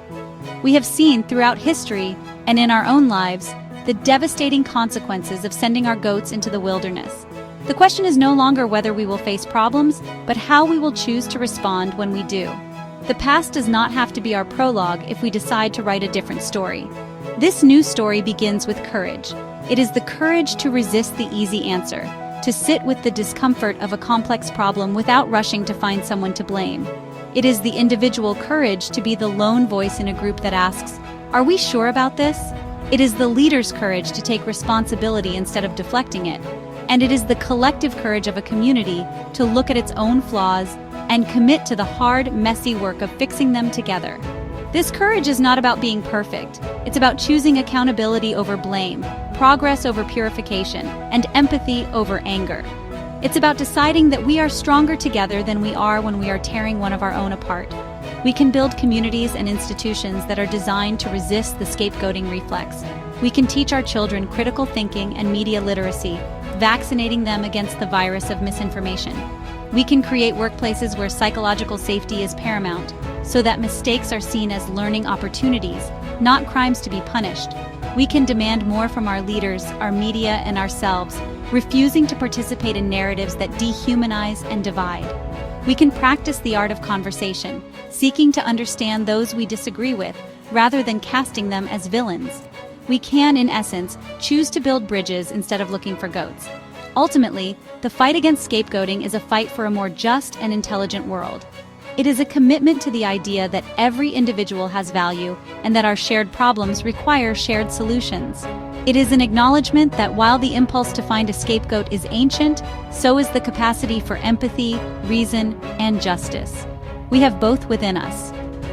We have seen throughout history, and in our own lives, the devastating consequences of sending our goats into the wilderness. The question is no longer whether we will face problems, but how we will choose to respond when we do. The past does not have to be our prologue if we decide to write a different story. This new story begins with courage. It is the courage to resist the easy answer, to sit with the discomfort of a complex problem without rushing to find someone to blame. It is the individual courage to be the lone voice in a group that asks, "Are we sure about this?" It is the leader's courage to take responsibility instead of deflecting it. And it is the collective courage of a community to look at its own flaws and commit to the hard, messy work of fixing them together. This courage is not about being perfect. It's about choosing accountability over blame, progress over purification, and empathy over anger. It's about deciding that we are stronger together than we are when we are tearing one of our own apart. We can build communities and institutions that are designed to resist the scapegoating reflex. We can teach our children critical thinking and media literacy, vaccinating them against the virus of misinformation. We can create workplaces where psychological safety is paramount, so that mistakes are seen as learning opportunities, not crimes to be punished. We can demand more from our leaders, our media, and ourselves, refusing to participate in narratives that dehumanize and divide. We can practice the art of conversation, seeking to understand those we disagree with, rather than casting them as villains. We can, in essence, choose to build bridges instead of looking for goats. Ultimately, the fight against scapegoating is a fight for a more just and intelligent world. It is a commitment to the idea that every individual has value and that our shared problems require shared solutions. It is an acknowledgement that while the impulse to find a scapegoat is ancient, so is the capacity for empathy, reason, and justice. We have both within us.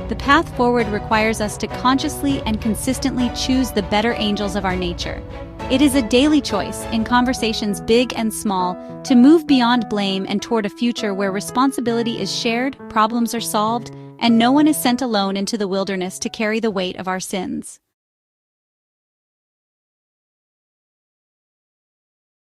The path forward requires us to consciously and consistently choose the better angels of our nature. It is a daily choice, in conversations big and small, to move beyond blame and toward a future where responsibility is shared, problems are solved, and no one is sent alone into the wilderness to carry the weight of our sins.